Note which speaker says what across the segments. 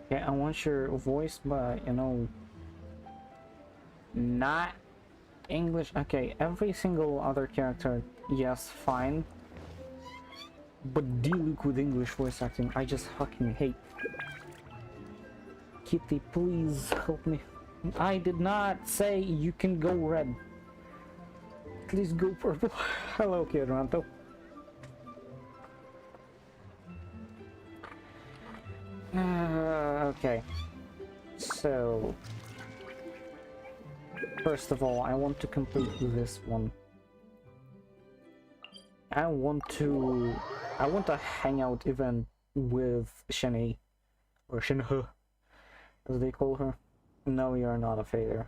Speaker 1: Yeah, I want your voice, but you know, not English. Okay, every single other character, yes, fine. But deal with English voice acting, I just fucking hate. Kitty, please help me. I did not say you can go red. Please go purple. Hello, Kidranto. Okay. So, first of all, I want to complete this one. I want a hangout event with Shanae, or Shinhe, as they call her. No, you're not a failure.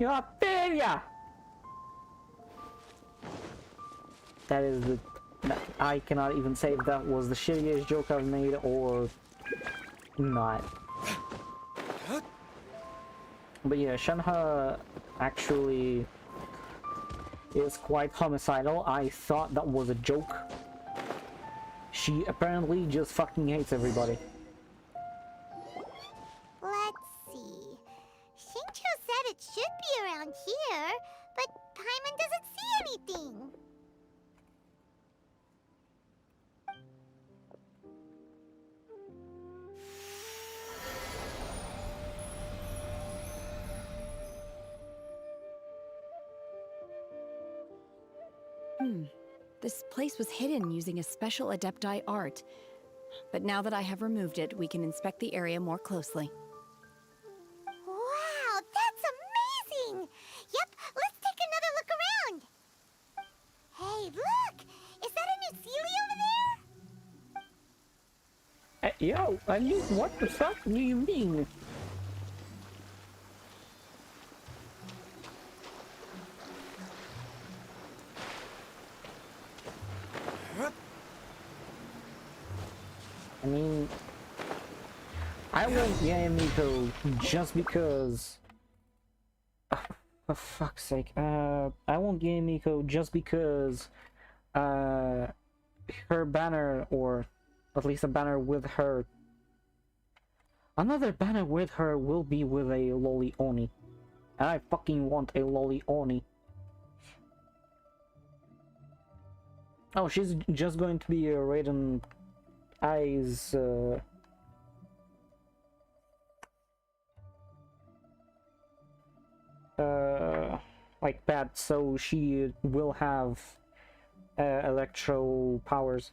Speaker 1: You're a failure! That is the... I cannot even say if that was the shittiest joke I've made or not. But yeah, Shenhe actually is quite homicidal. I thought that was a joke. She apparently just fucking hates everybody.
Speaker 2: Let's see. Shincho said it should be around here, but Paimon doesn't see anything.
Speaker 3: This place was hidden using a special Adepti art. But now that I have removed it, we can inspect the area more closely.
Speaker 2: Wow, that's amazing! Yep, let's take another look around. Hey, look! Is that a new Sealy over there?
Speaker 1: Yo, I mean, what the fuck do you mean? I mean, I want Yamiko just because... for fuck's sake, I want Yamiko just because her banner, or at least a banner with her... Another banner with her will be with a loli Oni. And I fucking want a loli Oni. Oh, she's just going to be a Raiden Eyes, like that, so she will have electro powers.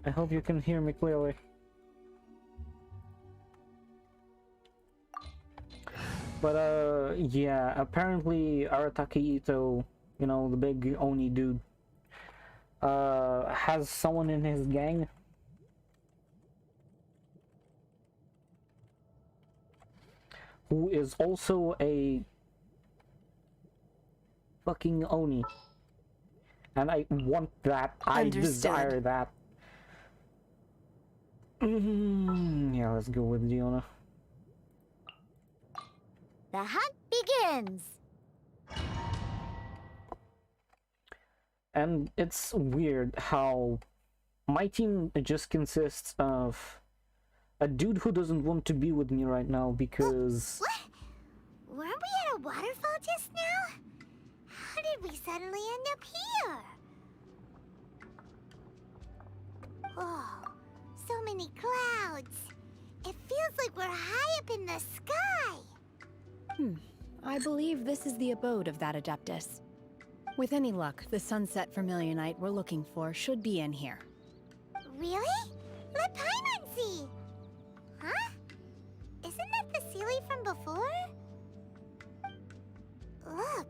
Speaker 1: I hope you can hear me clearly. But yeah, apparently Arataki Ito, you know, the big Oni dude, has someone in his gang who is also a fucking Oni. And I want that. I desire that. Yeah, let's go with Diona.
Speaker 2: The hunt begins!
Speaker 1: And it's weird how my team just consists of a dude who doesn't want to be with me right now because...
Speaker 2: What? Weren't we at a waterfall just now? How did we suddenly end up here? Oh, so many clouds. It feels like we're high up in the sky.
Speaker 3: I believe this is the abode of that Adeptus. With any luck, the sunset Vermilionite we're looking for should be in here.
Speaker 2: Really? Let Paimon see! Huh? Isn't that the Sealy from before? Look,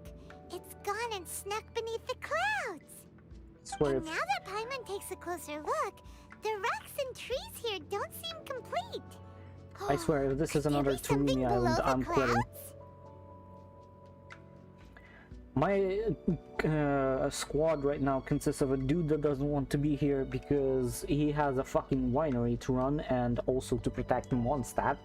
Speaker 2: it's gone and snuck beneath the clouds. And now that Paimon takes a closer look, the rocks and trees here don't seem complete.
Speaker 1: I swear, if this is another Turumi Island, I'm quitting. My squad right now consists of a dude that doesn't want to be here because he has a fucking winery to run and also to protect Mondstadt.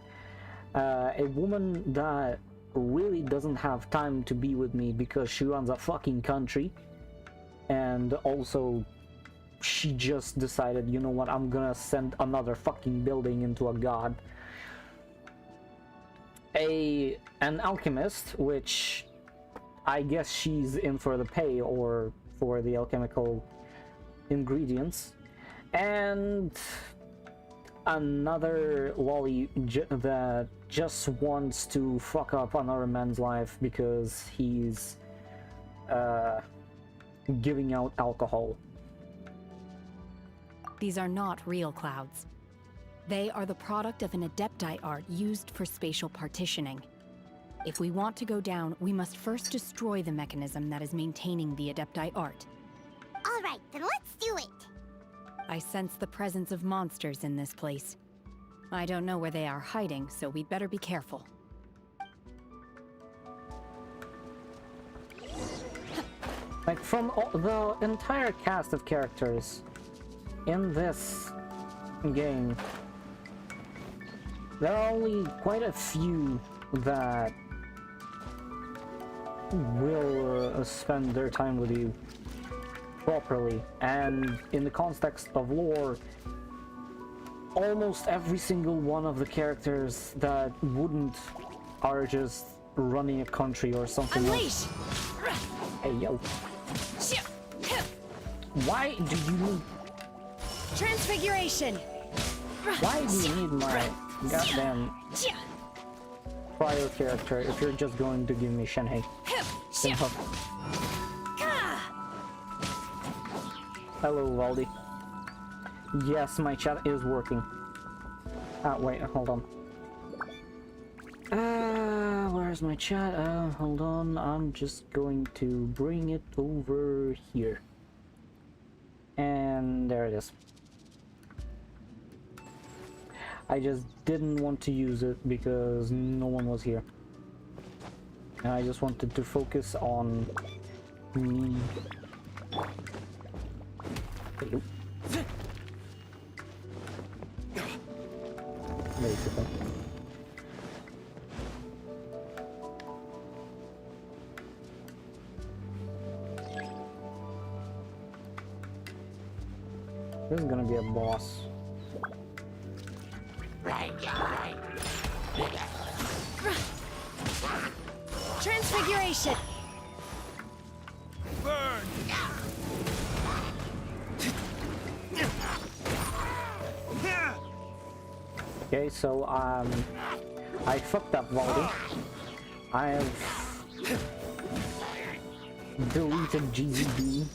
Speaker 1: A woman that really doesn't have time to be with me because she runs a fucking country, and also she just decided, you know what, I'm gonna send another fucking building into a god. An alchemist, which I guess she's in for the pay or for the alchemical ingredients, and another lolly that just wants to fuck up another man's life because he's giving out alcohol.
Speaker 3: These are not real clouds. They are the product of an adepti art used for spatial partitioning. If we want to go down, we must first destroy the mechanism that is maintaining the adepti art.
Speaker 2: All right, then let's do it.
Speaker 3: I sense the presence of monsters in this place. I don't know where they are hiding, so we'd better be careful.
Speaker 1: Like, from the entire cast of characters in this game, there are only quite a few that will spend their time with you properly, and in the context of lore, almost every single one of the characters that wouldn't are just running a country or something else. Hey yo. Why do you need...
Speaker 3: Transfiguration!
Speaker 1: Why do you need my goddamn prior character if you're just going to give me Shenhei? Hello, Valdi. Yes, my chat is working. Ah, wait, hold on. Where's my chat? Hold on, I'm just going to bring it over here. And there it is. I just didn't want to use it because no one was here. And I just wanted to focus on me. Hello. Basically. This is gonna be a boss.
Speaker 3: Transfiguration!
Speaker 4: Burn!
Speaker 1: Okay, so I fucked up, Valdi. I have deleted GZD,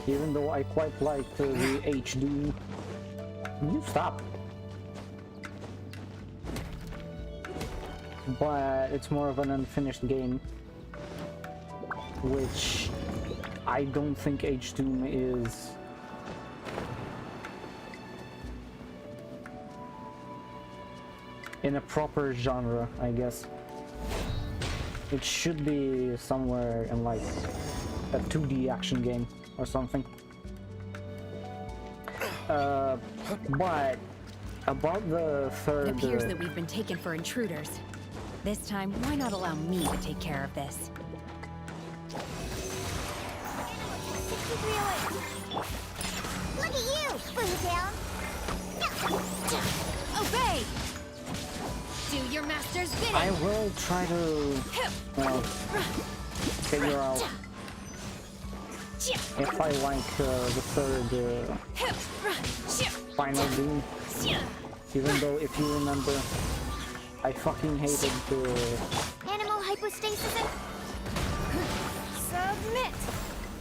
Speaker 1: even though I quite liked the HD. You stop. But it's more of an unfinished game, which I don't think H-Doom is. In a proper genre, I guess. It should be somewhere in like a 2D action game or something. But about the third...
Speaker 3: It appears that we've been taken for intruders. This time, why not allow me to take care of this?
Speaker 2: Look at you, Foodtown.
Speaker 3: Obey! Do your master's bidding!
Speaker 1: I will try to figure out if I like the third final Doom. Even though, if you remember, I fucking hated the...
Speaker 2: Animal hypostasis. Submit.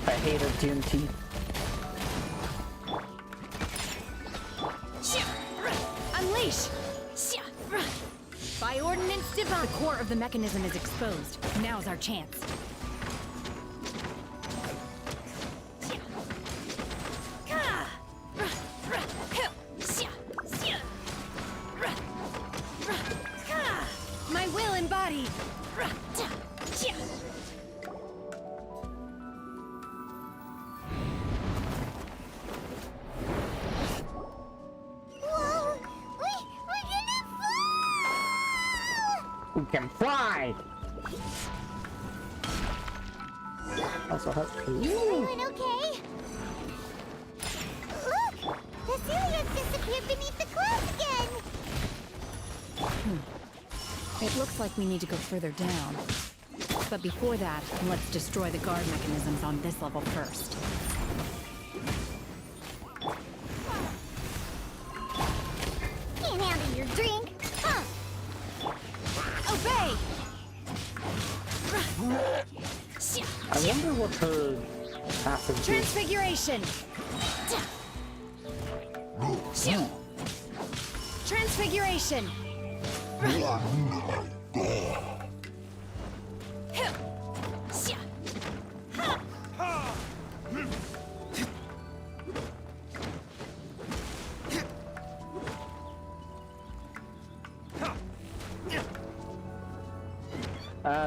Speaker 1: I hated TNT.
Speaker 3: Unleash! By ordinance divine! The core of the mechanism is exposed. Now's our chance. My will embodied!
Speaker 2: Whoa! We're gonna fly!
Speaker 1: We can fly! Also has...
Speaker 2: Everyone okay? Look! The Celia's disappeared beneath the clouds again!
Speaker 3: It looks like we need to go further down. But before that, let's destroy the guard mechanisms on this level first.
Speaker 2: Can't handle your drink, huh?
Speaker 3: Obey!
Speaker 1: I wonder what her passive is.
Speaker 3: Transfiguration! Transfiguration!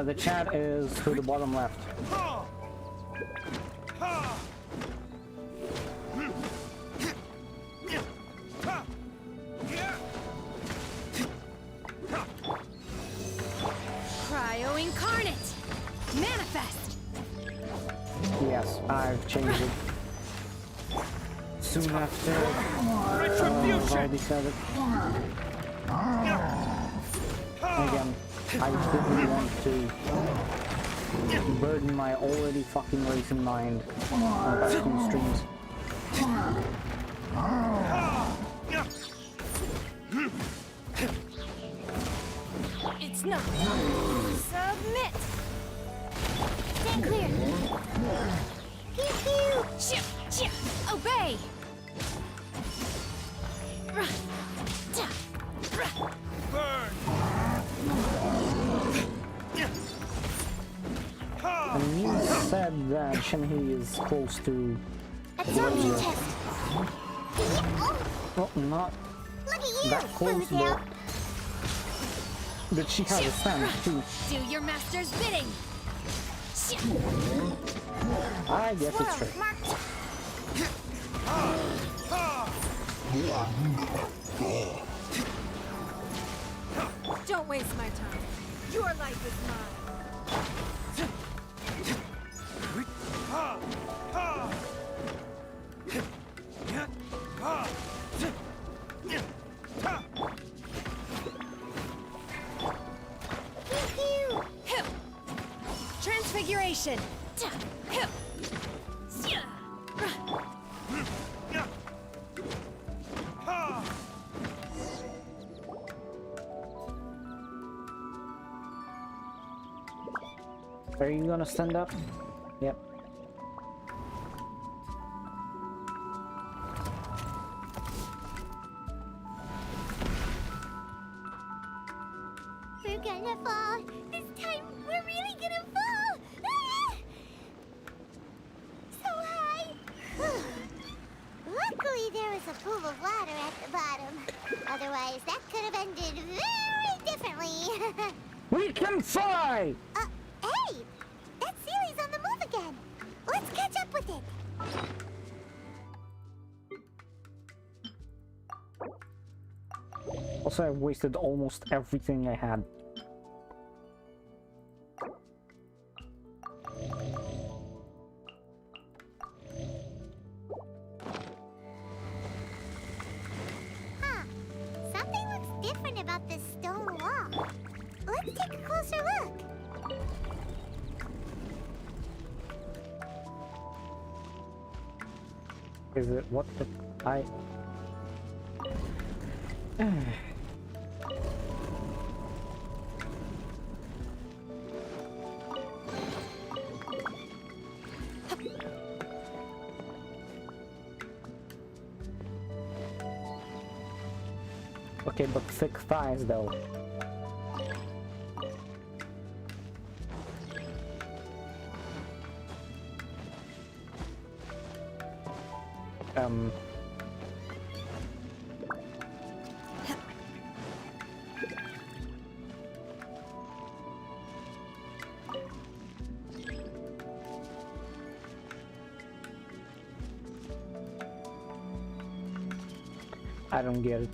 Speaker 1: The chat is to the bottom left.
Speaker 3: Cryo incarnate! Manifest!
Speaker 1: Yes, I've changed it. Soon after Valdi said it. Again, I didn't want to burden my already fucking racing mind on past two streams.
Speaker 3: It's not. Submit!
Speaker 2: Stand clear! Pew pew!
Speaker 3: Ship! Ship! Obey!
Speaker 1: And you said that Shenhe is close to...
Speaker 2: Absorption test!
Speaker 1: Well, not
Speaker 2: Look at you,
Speaker 1: that close,
Speaker 2: Boozle.
Speaker 1: but she has a stand too.
Speaker 3: Do your master's bidding!
Speaker 1: I guess it's true.
Speaker 2: Marked.
Speaker 3: Don't waste my time. Your life is mine.
Speaker 2: Pew pew!
Speaker 3: Transfiguration!
Speaker 1: Are you gonna stand up? Yep.
Speaker 2: We're gonna fall. This time, we're really gonna fall. Ah! So high. Luckily, there was a pool of water at the bottom. Otherwise, that could have ended very differently.
Speaker 1: We can fly!
Speaker 2: Hey! That Sealy's on the move again. Let's catch up with it.
Speaker 1: Also, I've wasted almost everything I had.
Speaker 2: Huh. Something looks different about this stone wall. Let's take a closer look.
Speaker 1: Is it what the... I... Okay, but thick thighs though. I don't get it.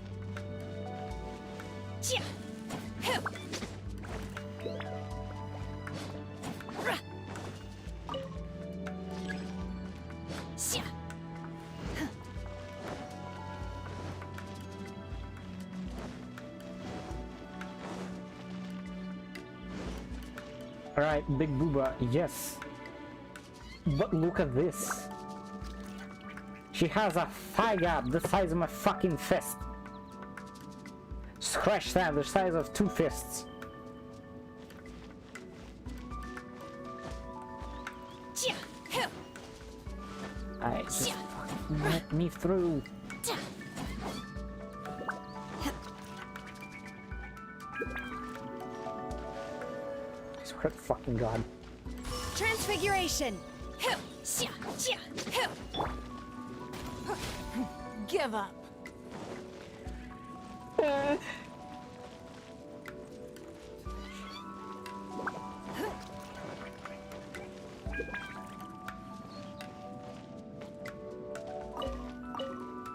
Speaker 1: Right, Big Booba, yes. But look at this. She has a thigh gap the size of my fucking fist. Scratch that, the size of 2 fists. Alright, just fucking let me through. I swear to fucking God.
Speaker 3: Transfiguration! Give up.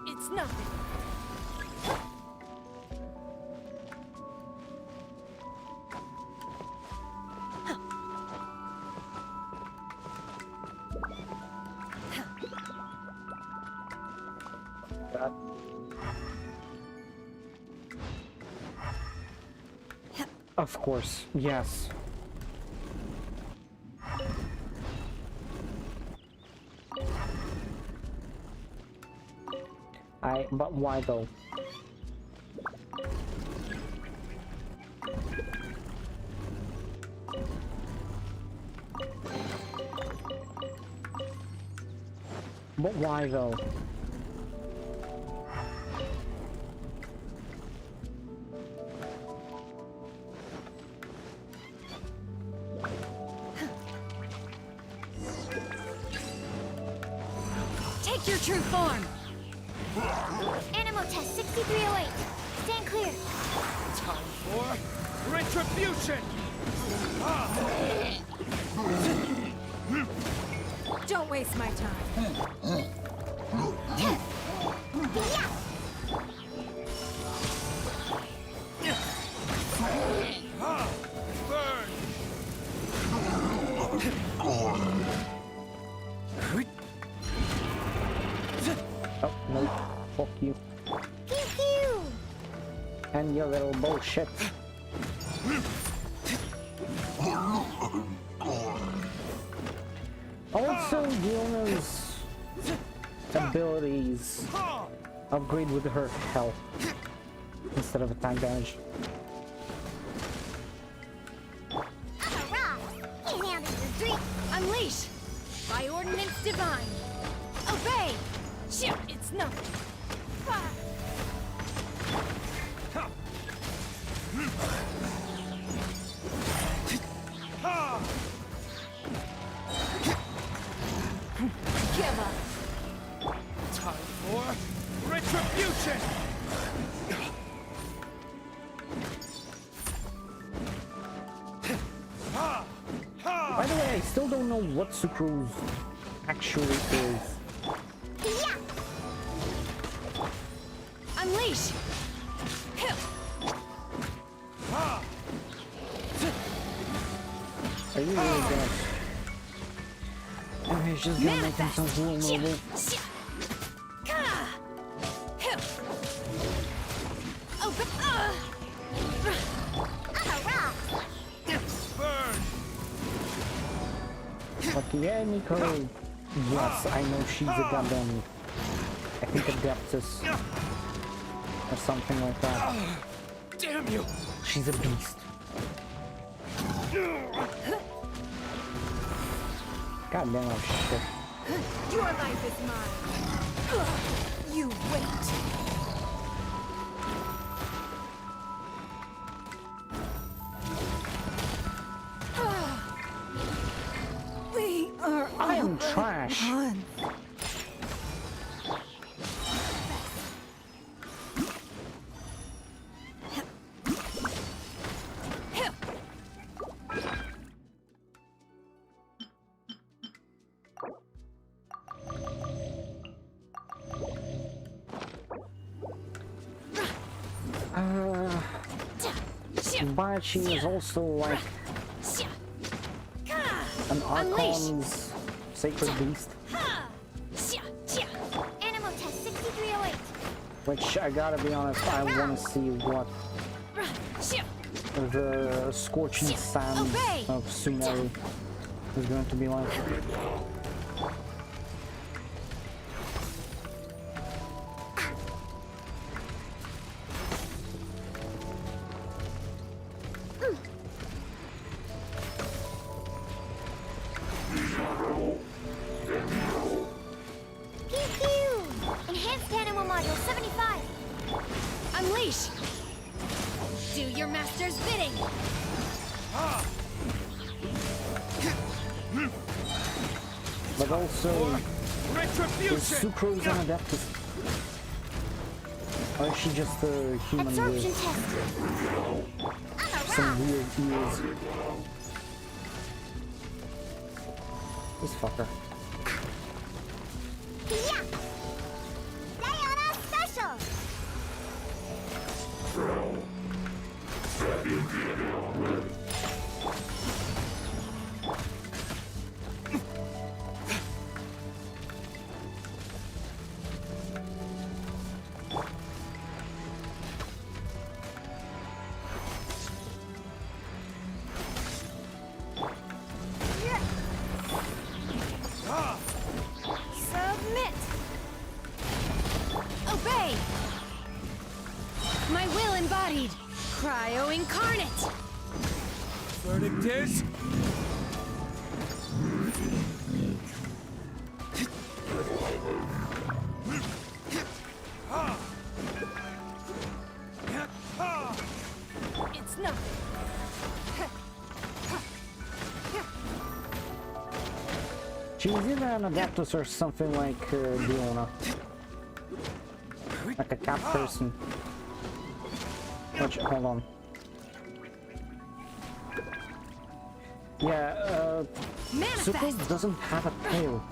Speaker 3: It's nothing.
Speaker 1: Of course, yes. But why though? But why though?
Speaker 3: Take your true form!
Speaker 2: Animal test 6308. Stand clear.
Speaker 4: Time for retribution!
Speaker 3: Don't waste my time.
Speaker 4: Burn!
Speaker 1: Oh, no. Fuck you.
Speaker 2: Pew pew.
Speaker 1: And your little bullshit. Also, Giona's abilities upgrade with her health instead of attack damage.
Speaker 2: I'm a rock. Can't handle your drink.
Speaker 3: Unleash! By ordinance divine! Obey! Shit, it's nothing. Give up.
Speaker 4: Time for retribution!
Speaker 1: By the way, I still don't know what sucrose actually is.
Speaker 2: Yeah.
Speaker 3: Unleash!
Speaker 1: Are you really gonna... Oh, he's just gonna make himself vulnerable.
Speaker 2: I'm a rock.
Speaker 4: Burn!
Speaker 1: But yeah, Nico. Yes, I know she's a goddamn... I think Adeptus. Or something like that.
Speaker 4: Damn you!
Speaker 1: She's a beast. God damn it, shit.
Speaker 3: Your life is mine. You wait. We are
Speaker 1: I am trash.
Speaker 3: on.
Speaker 1: But she is also like an Archon's sacred beast.
Speaker 2: Animal test 6308.
Speaker 1: Which, I gotta be honest, I want to see what the scorching sands of Sumeri is going to be like.
Speaker 2: Enhanced animal module 75.
Speaker 3: Unleash! Do your master's bidding!
Speaker 1: But also, is
Speaker 4: Retribution!
Speaker 1: Sucrose an Adeptus? Or is she just a human
Speaker 2: Absorption
Speaker 1: with
Speaker 2: test.
Speaker 1: some weird ears? This fucker.
Speaker 2: Yeah. Diana special.
Speaker 3: Submit! Obey! My will embodied! Cryo incarnate!
Speaker 4: Verdict is...
Speaker 3: It's not.
Speaker 1: She's either an Adeptus or something like Diona. Like a cat person. Which, hold on. Yeah, Sucrose
Speaker 3: Manifest!
Speaker 1: doesn't have a tail.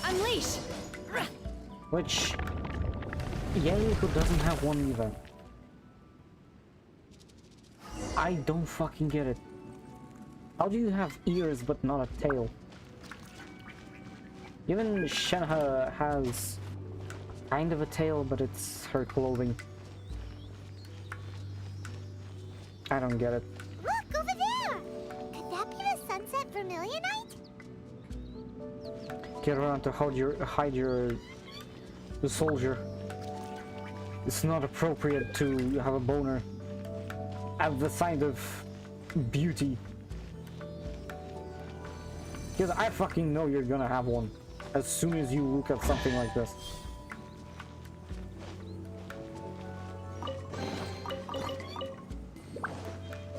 Speaker 3: Unleash!
Speaker 1: Which, Yeiku doesn't have one either. I don't fucking get it. How do you have ears but not a tail? Even Shenhe has kind of a tail, but it's her clothing. I don't get it.
Speaker 2: Look over there. Could that be the sunset vermilionite?
Speaker 1: Get around to hide your the soldier. It's not appropriate to have a boner at the sight of beauty. Because I fucking know you're gonna have one as soon as you look at something like this.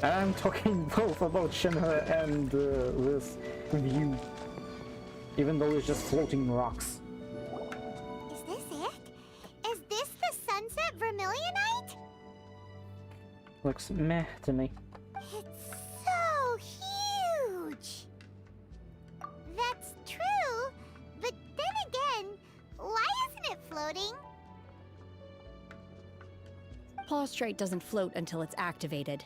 Speaker 1: And I'm talking both about Shenhe and this view, even though it's just floating rocks.
Speaker 2: Is this it? Is this the sunset vermilionite?
Speaker 1: Looks meh to me.
Speaker 2: It's so huge. That's true, but then again, why isn't it floating?
Speaker 3: Plaustrate doesn't float until it's activated.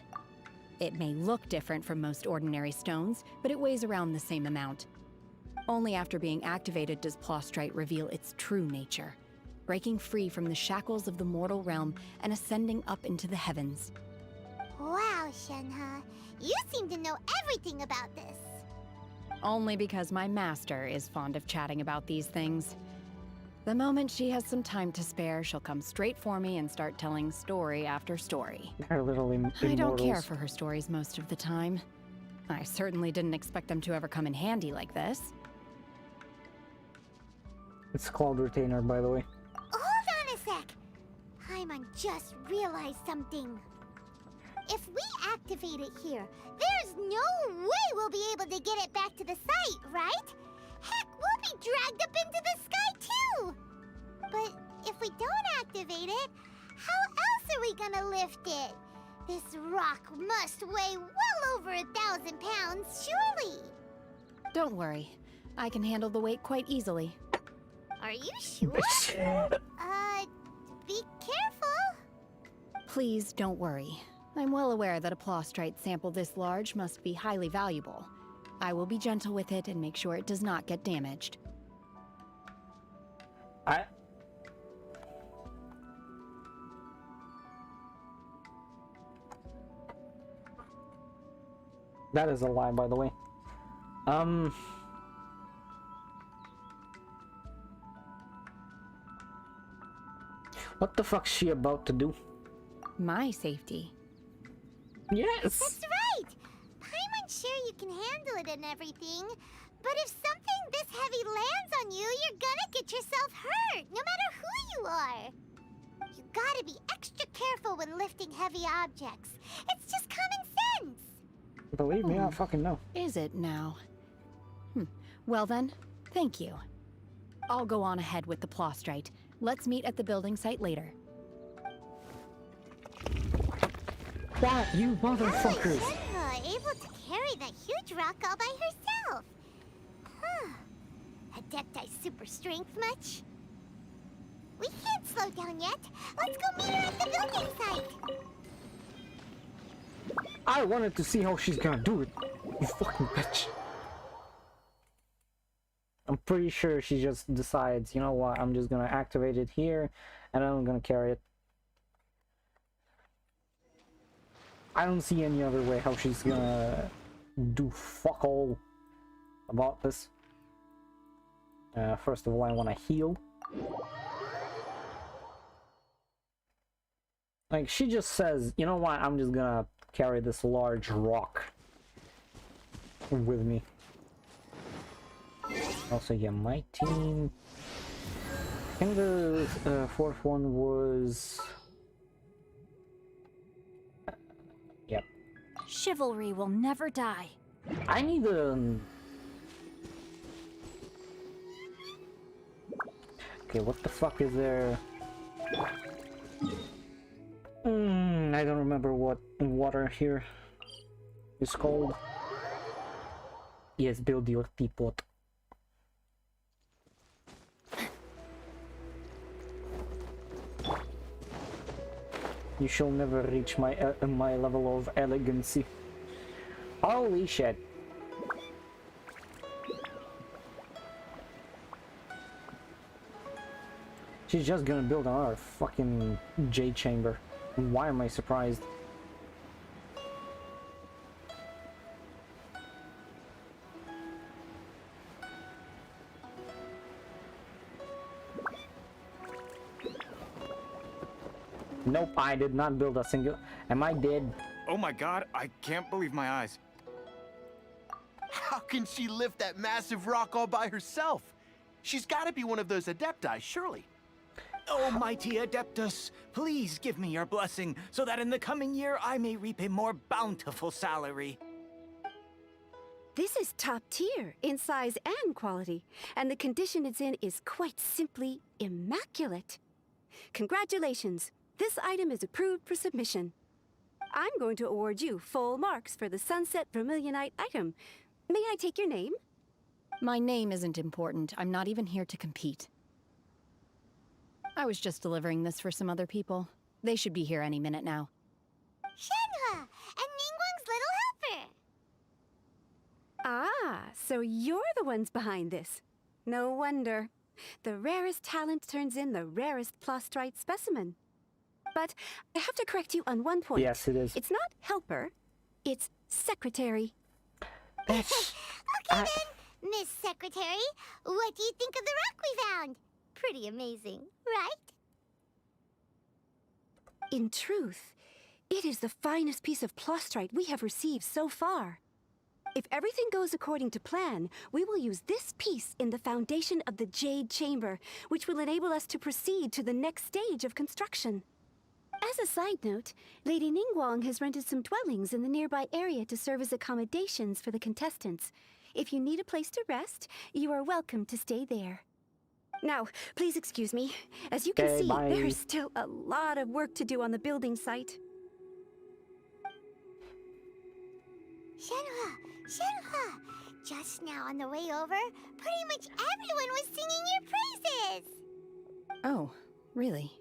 Speaker 3: It may look different from most ordinary stones, but it weighs around the same amount. Only after being activated does Plaustrate reveal its true nature, breaking free from the shackles of the mortal realm and ascending up into the heavens.
Speaker 2: Wow, Shenhe, you seem to know everything about this.
Speaker 3: Only because my master is fond of chatting about these things. The moment she has some time to spare, she'll come straight for me and start telling story after story.
Speaker 1: They're literally immortals.
Speaker 3: I don't care for her stories most of the time. I certainly didn't expect them to ever come in handy like this.
Speaker 1: It's called Retainer, by the way.
Speaker 2: Hold on a sec. Paimon just realized something. If we activate it here, there's no way we'll be able to get it back to the site, right? Heck, we'll be dragged up into the sky too! But if we don't activate it, how else are we gonna lift it? This rock must weigh well over 1,000 pounds, surely!
Speaker 3: Don't worry. I can handle the weight quite easily.
Speaker 2: Are you sure? Be careful!
Speaker 3: Please don't worry. I'm well aware that a plaustrite sample this large must be highly valuable. I will be gentle with it and make sure it does not get damaged.
Speaker 1: That is a lie, by the way. What the fuck's she about to do?
Speaker 3: My safety.
Speaker 1: Yes!
Speaker 2: That's right! Paimon's sure you can handle it and everything, but if something this heavy lands on you, you're gonna get yourself hurt, no matter who you are. You gotta be extra careful when lifting heavy objects. It's just common sense.
Speaker 1: Believe me, I fucking know.
Speaker 3: Is it now? Well then, thank you. I'll go on ahead with the Plostrite. Let's meet at the building site later.
Speaker 1: What, you motherfuckers!
Speaker 2: Shenhe able to carry that huge rock all by herself. Huh. Adepti super strength much? We can't slow down yet. Let's go meet her at the building site.
Speaker 1: I wanted to see how she's gonna do it. You fucking bitch. I'm pretty sure she just decides, you know what, I'm just gonna activate it here, and I'm gonna carry it. I don't see any other way how she's gonna do fuck all about this. First of all, I wanna heal. Like, she just says, you know what, I'm just gonna carry this large rock with me. Also, yeah, my team. I think the fourth one was. Yep.
Speaker 3: Chivalry will never die.
Speaker 1: I need a. Okay, what the fuck is there? I don't remember what water here is called. Yes, build your teapot. You shall never reach my my level of elegancy. Holy shit. She's just gonna build another fucking jade chamber. Why am I surprised? Nope, I did not build a single. Am I dead?
Speaker 5: Oh my god, I can't believe my eyes.
Speaker 6: How can she lift that massive rock all by herself? She's gotta be one of those Adepti, surely.
Speaker 5: Oh, mighty Adeptus, please give me your blessing so that in the coming year I may reap a more bountiful salary.
Speaker 7: This is top tier in size and quality, and the condition it's in is quite simply immaculate. Congratulations, this item is approved for submission. I'm going to award you full marks for the Sunset Vermilionite item. May I take your name?
Speaker 3: My name isn't important. I'm not even here to compete. I was just delivering this for some other people. They should be here any minute now.
Speaker 2: Shenhe and Ningguang's little helper.
Speaker 7: Ah, so you're the ones behind this. No wonder. The rarest talent turns in the rarest Plostrite specimen. But I have to correct you on one point.
Speaker 1: Yes, it is.
Speaker 7: It's not helper, it's secretary.
Speaker 1: Bitch.
Speaker 2: Okay then, Miss Secretary, what do you think of the rock we found? Pretty amazing, right?
Speaker 7: In truth, it is the finest piece of Plostrite we have received so far. If everything goes according to plan, we will use this piece in the foundation of the Jade Chamber, which will enable us to proceed to the next stage of construction. As a side note, Lady Ningguang has rented some dwellings in the nearby area to serve as accommodations for the contestants. If you need a place to rest, you are welcome to stay there. Now, please excuse me. As you can
Speaker 1: Okay,
Speaker 7: see,
Speaker 1: bye.
Speaker 7: there is still a lot of work to do on the building site.
Speaker 2: Shenhe, just now on the way over, pretty much everyone was singing your praises.
Speaker 3: Oh, really?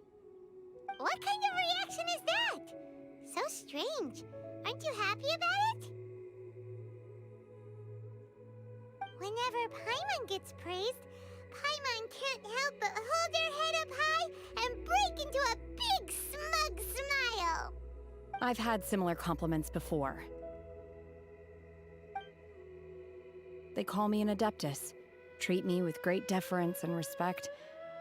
Speaker 2: What kind of reaction is that? So strange. Aren't you happy about it? Whenever Paimon gets praised, Paimon can't help but hold their head up high and break into a big smug smile.
Speaker 3: I've had similar compliments before. They call me an Adeptus, treat me with great deference and respect,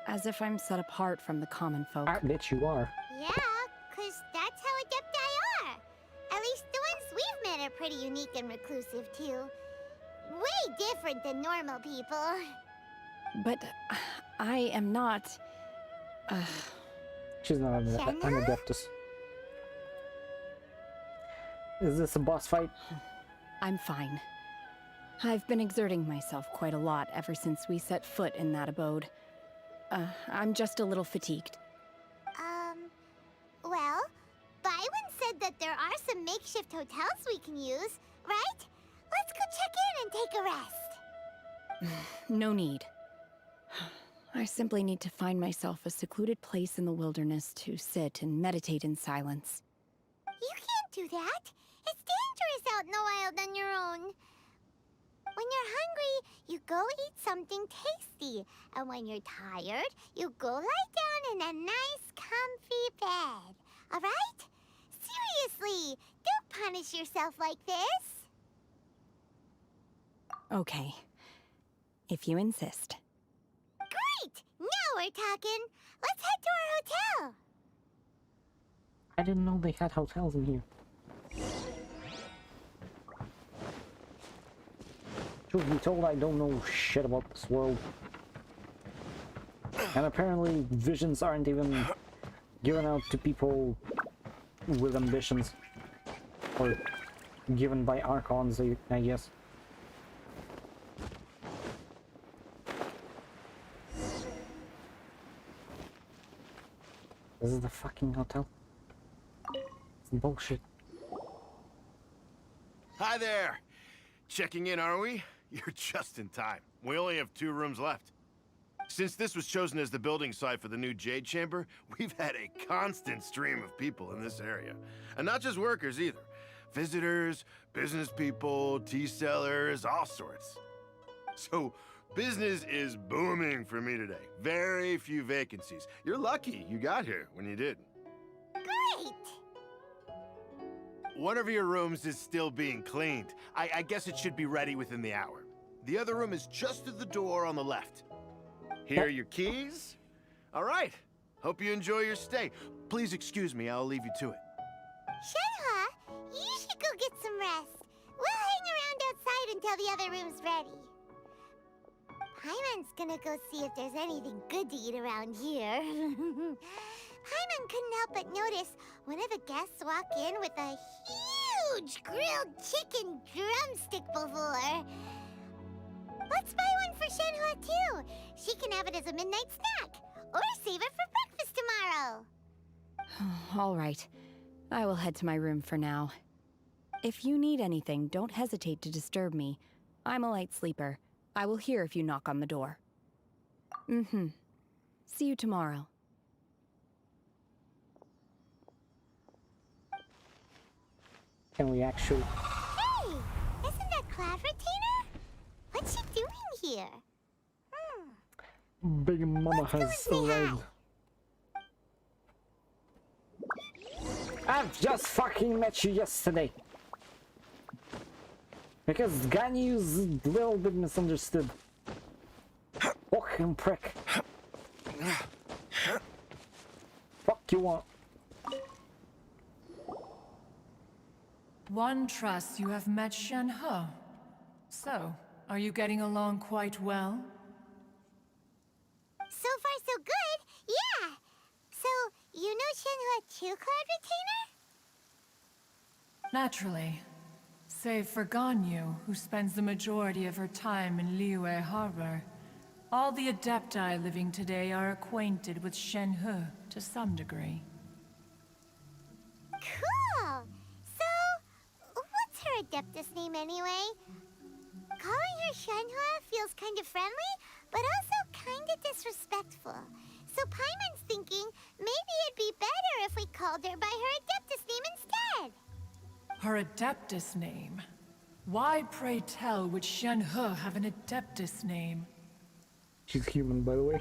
Speaker 3: as if I'm set apart from the common folk.
Speaker 1: I bet you are.
Speaker 2: Yeah, 'cause that's how Adepti are. At least the ones we've met are pretty unique and reclusive, too. Way different than normal people.
Speaker 3: But I am not...
Speaker 1: She's not an
Speaker 2: Shenhe?
Speaker 1: Adeptus. Is this a boss fight?
Speaker 3: I'm fine. I've been exerting myself quite a lot ever since we set foot in that abode. I'm just a little fatigued.
Speaker 2: Well, Byron said that there are some makeshift hotels we can use, right? Let's go check in and take a rest.
Speaker 3: No need. I simply need to find myself a secluded place in the wilderness to sit and meditate in silence.
Speaker 2: You can't do that. It's dangerous out in the wild on your own. When you're hungry, you go eat something tasty. And when you're tired, you go lie down in a nice, comfy bed. All right? Seriously, don't punish yourself like this.
Speaker 3: Okay. If you insist.
Speaker 2: Great! Now we're talking. Let's head to our hotel.
Speaker 1: I didn't know they had hotels in here. Truth be told, I don't know shit about this world. And apparently visions aren't even given out to people with ambitions. Or given by archons, I guess. This is the fucking hotel. It's bullshit.
Speaker 6: Hi there. Checking in, are we? You're just in time. We only have 2 rooms left. Since this was chosen as the building site for the new Jade Chamber, we've had a constant stream of people in this area. And not just workers either. Visitors, business people, tea sellers, all sorts. So, business is booming for me today. Very few vacancies. You're lucky you got here when you did.
Speaker 2: Great!
Speaker 6: One of your rooms is still being cleaned. I guess it should be ready within the hour. The other room is just at the door on the left. Here are your keys. All right. Hope you enjoy your stay. Please excuse me, I'll leave you to it.
Speaker 2: Shenhe, you should go get some rest. We'll hang around outside until the other room's ready. Paimon's gonna go see if there's anything good to eat around here. Paimon couldn't help but notice one of the guests walk in with a huge grilled chicken drumstick before. Let's buy one for Shenhe too. She can have it as a midnight snack, or save it for breakfast tomorrow.
Speaker 3: All right. I will head to my room for now. If you need anything, don't hesitate to disturb me. I'm a light sleeper. I will hear if you knock on the door. See you tomorrow.
Speaker 1: Can we actually...
Speaker 2: Hey, isn't that Cloud Retainer? What's she doing here?
Speaker 1: Big Mama has arrived. I've just fucking met you yesterday. Because Ganyu's a little bit misunderstood. Fucking prick. Fuck you want.
Speaker 8: One trusts you have met Shenhe. So, are you getting along quite well?
Speaker 2: So far, so good. Yeah. So, you know Shenhe too, Cloud Retainer?
Speaker 8: Naturally. Save for Ganyu, who spends the majority of her time in Liyue Harbor. All the Adepti living today are acquainted with Shenhe to some degree.
Speaker 2: Cool. So, what's her Adeptus name anyway? Calling her Shenhe feels kind of friendly, but also kind of disrespectful. So Paimon's thinking maybe it'd be better if we called her by her Adeptus name instead.
Speaker 8: Her Adeptus name? Why, pray tell, would Shenhe have an Adeptus name?
Speaker 1: She's human, by the way.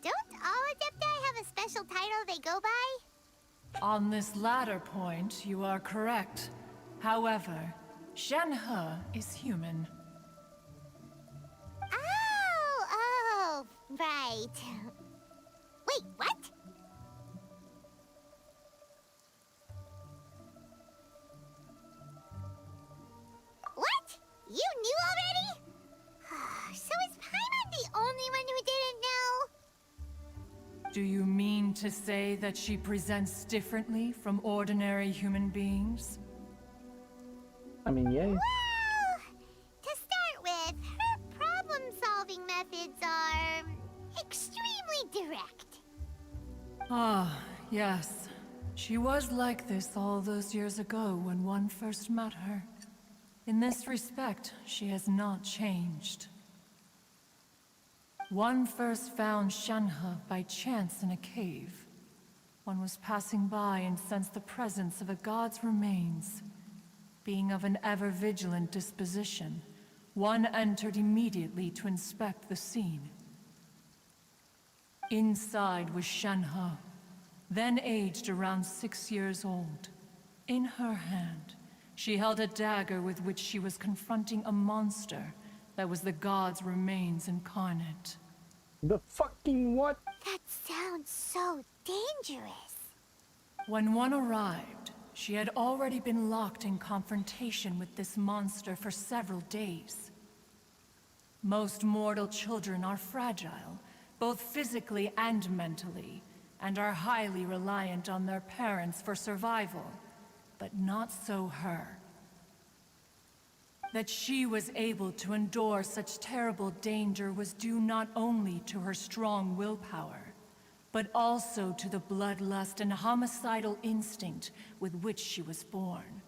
Speaker 2: Don't all Adepti have a special title they go by?
Speaker 8: On this latter point, you are correct. However, Shenhe is human.
Speaker 2: Right. Wait, what? What? You knew already? So is Paimon the only one who didn't know?
Speaker 8: Do you mean to say that she presents differently from ordinary human beings?
Speaker 1: I mean, yeah.
Speaker 2: Well, to start with, her problem-solving methods are extremely direct.
Speaker 8: Ah, yes. She was like this all those years ago when one first met her. In this respect, she has not changed. One first found Shenhe by chance in a cave. One was passing by and sensed the presence of a god's remains. Being of an ever-vigilant disposition, one entered immediately to inspect the scene. Inside was Shenhe, then aged around 6 years old. In her hand, she held a dagger with which she was confronting a monster that was the god's remains incarnate.
Speaker 1: The fucking what?
Speaker 2: That sounds so dangerous.
Speaker 8: When one arrived, she had already been locked in confrontation with this monster for several days. Most mortal children are fragile, both physically and mentally, and are highly reliant on their parents for survival, but not so her. That she was able to endure such terrible danger was due not only to her strong willpower, but also to the bloodlust and homicidal instinct with which she was born.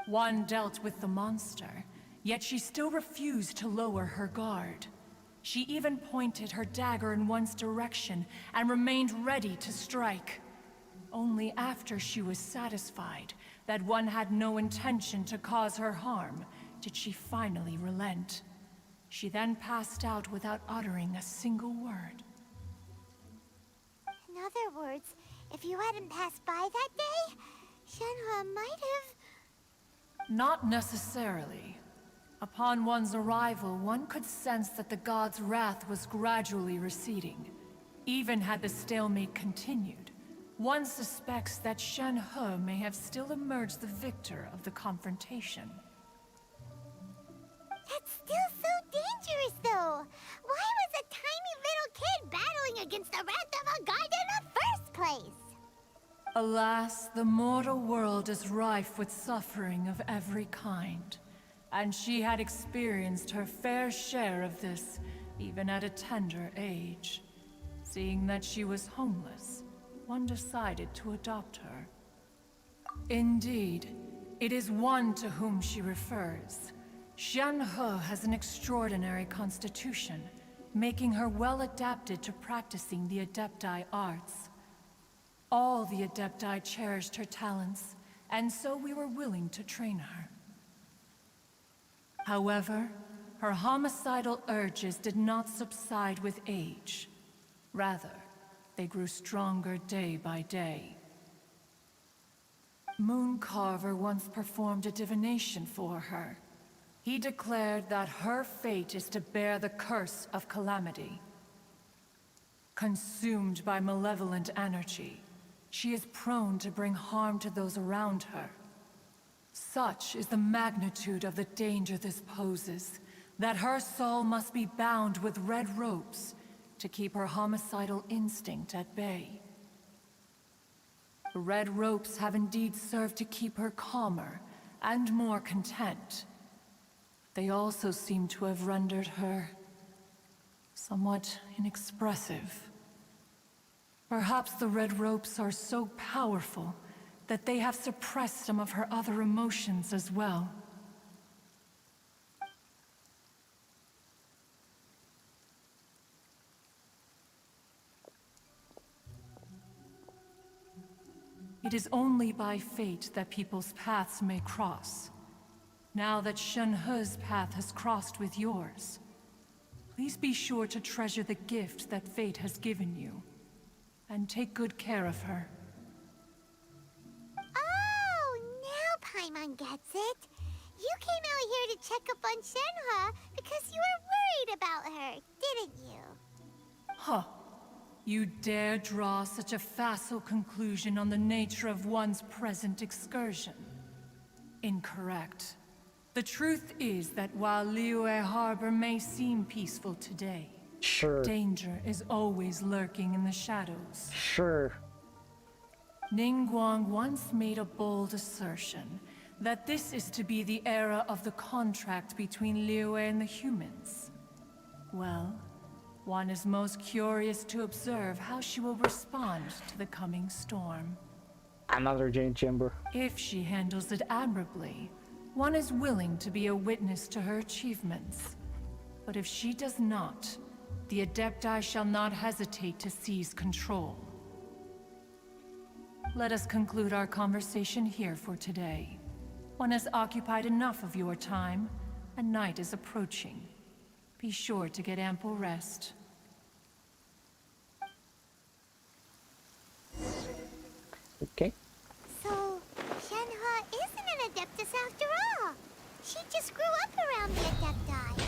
Speaker 8: One dealt with the monster, yet she still refused to lower her guard. She even pointed her dagger in one's direction and remained ready to strike. Only after she was satisfied that one had no intention to cause her harm did she finally relent. She then passed out without uttering a single word.
Speaker 2: In other words, if you hadn't passed by that day, Shenhe might have...
Speaker 8: Not necessarily. Upon one's arrival, one could sense that the god's wrath was gradually receding. Even had the stalemate continued, one suspects that Shenhe may have still emerged the victor of the confrontation.
Speaker 2: That's still so dangerous, though. Why was a tiny little kid battling against the wrath of a god in the first place?
Speaker 8: Alas, the mortal world is rife with suffering of every kind. And she had experienced her fair share of this, even at a tender age. Seeing that she was homeless, one decided to adopt her. Indeed, it is one to whom she refers. Shenhe has an extraordinary constitution, making her well adapted to practicing the Adepti arts. All the Adepti cherished her talents, and so we were willing to train her. However, her homicidal urges did not subside with age. Rather, they grew stronger day by day. Mooncarver once performed a divination for her. He declared that her fate is to bear the curse of calamity. Consumed by malevolent energy, she is prone to bring harm to those around her. Such is the magnitude of the danger this poses, that her soul must be bound with red ropes to keep her homicidal instinct at bay. The red ropes have indeed served to keep her calmer and more content. They also seem to have rendered her somewhat inexpressive. Perhaps the red ropes are so powerful that they have suppressed some of her other emotions as well. It is only by fate that people's paths may cross. Now that Shenhe's path has crossed with yours, please be sure to treasure the gift that fate has given you, and take good care of her.
Speaker 2: Oh, now Paimon gets it. You came out here to check up on Shenhe because Because you were worried about her, didn't you?
Speaker 8: Huh. You dare draw such a facile conclusion on the nature of one's present excursion? Incorrect. The truth is that while Liyue Harbor may seem peaceful today,
Speaker 1: Sure.
Speaker 8: danger is always lurking in the shadows.
Speaker 1: Sure.
Speaker 8: Ningguang once made a bold assertion that this is to be the era of the contract between Liyue and the humans. Well, one is most curious to observe how she will respond to the coming storm.
Speaker 1: Another Jade Chamber.
Speaker 8: If she handles it admirably, one is willing to be a witness to her achievements. But if she does not, the Adepti shall not hesitate to seize control. Let us conclude our conversation here for today. One has occupied enough of your time, and night is approaching. Be sure to get ample rest.
Speaker 1: Okay.
Speaker 2: So, Shenhe isn't an Adeptus after all. She just grew up around the Adepti.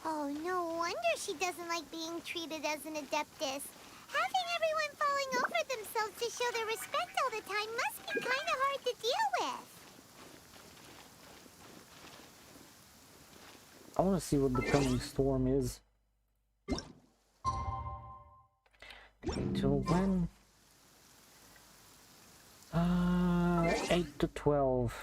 Speaker 2: Oh, no wonder she doesn't like being treated as an Adeptus. Having everyone falling over themselves to show their respect all the time must be kind of hard to deal with.
Speaker 1: I want to see what the coming storm is. Till when? 8 to 12.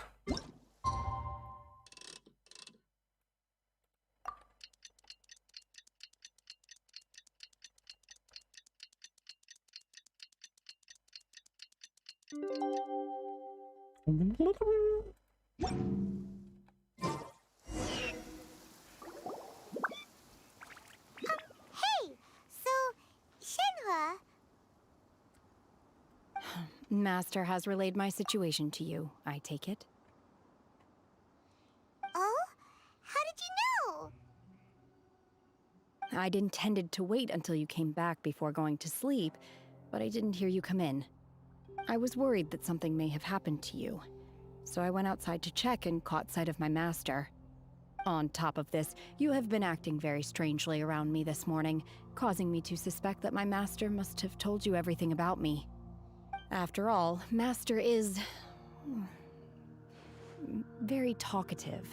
Speaker 2: Hey, so, Shenhe,
Speaker 3: Master has relayed my situation to you, I take it.
Speaker 2: oh? How did you know?
Speaker 3: I'd intended to wait until you came back before going to sleep, but I didn't hear you come in. I was worried that something may have happened to you, so I went outside to check and caught sight of my master. On top of this, you have been acting very strangely around me this morning, causing me to suspect that my master must have told you everything about me. After all, Master is very talkative.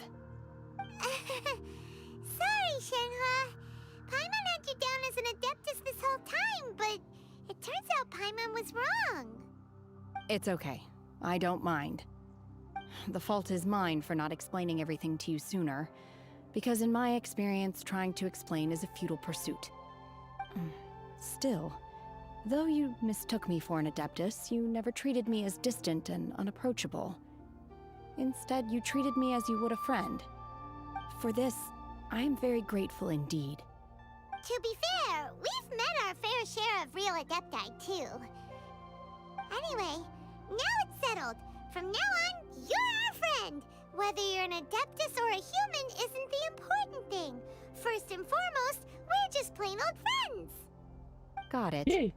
Speaker 2: Sorry, Shenhe. Paimon had you down as an Adeptus this whole time, but it turns out Paimon was wrong.
Speaker 3: It's okay. I don't mind. The fault is mine for not explaining everything to you sooner, because in my experience, trying to explain is a futile pursuit. Still, though you mistook me for an Adeptus, you never treated me as distant and unapproachable. Instead, you treated me as you would a friend. For this, I am very grateful indeed.
Speaker 2: To be fair, we've met our fair share of real Adepti, too. Anyway, now it's settled. From now on, you're our friend. Whether you're an Adeptus or a human isn't the important thing. First and foremost, we're just plain old friends.
Speaker 3: Got it.
Speaker 1: Yay!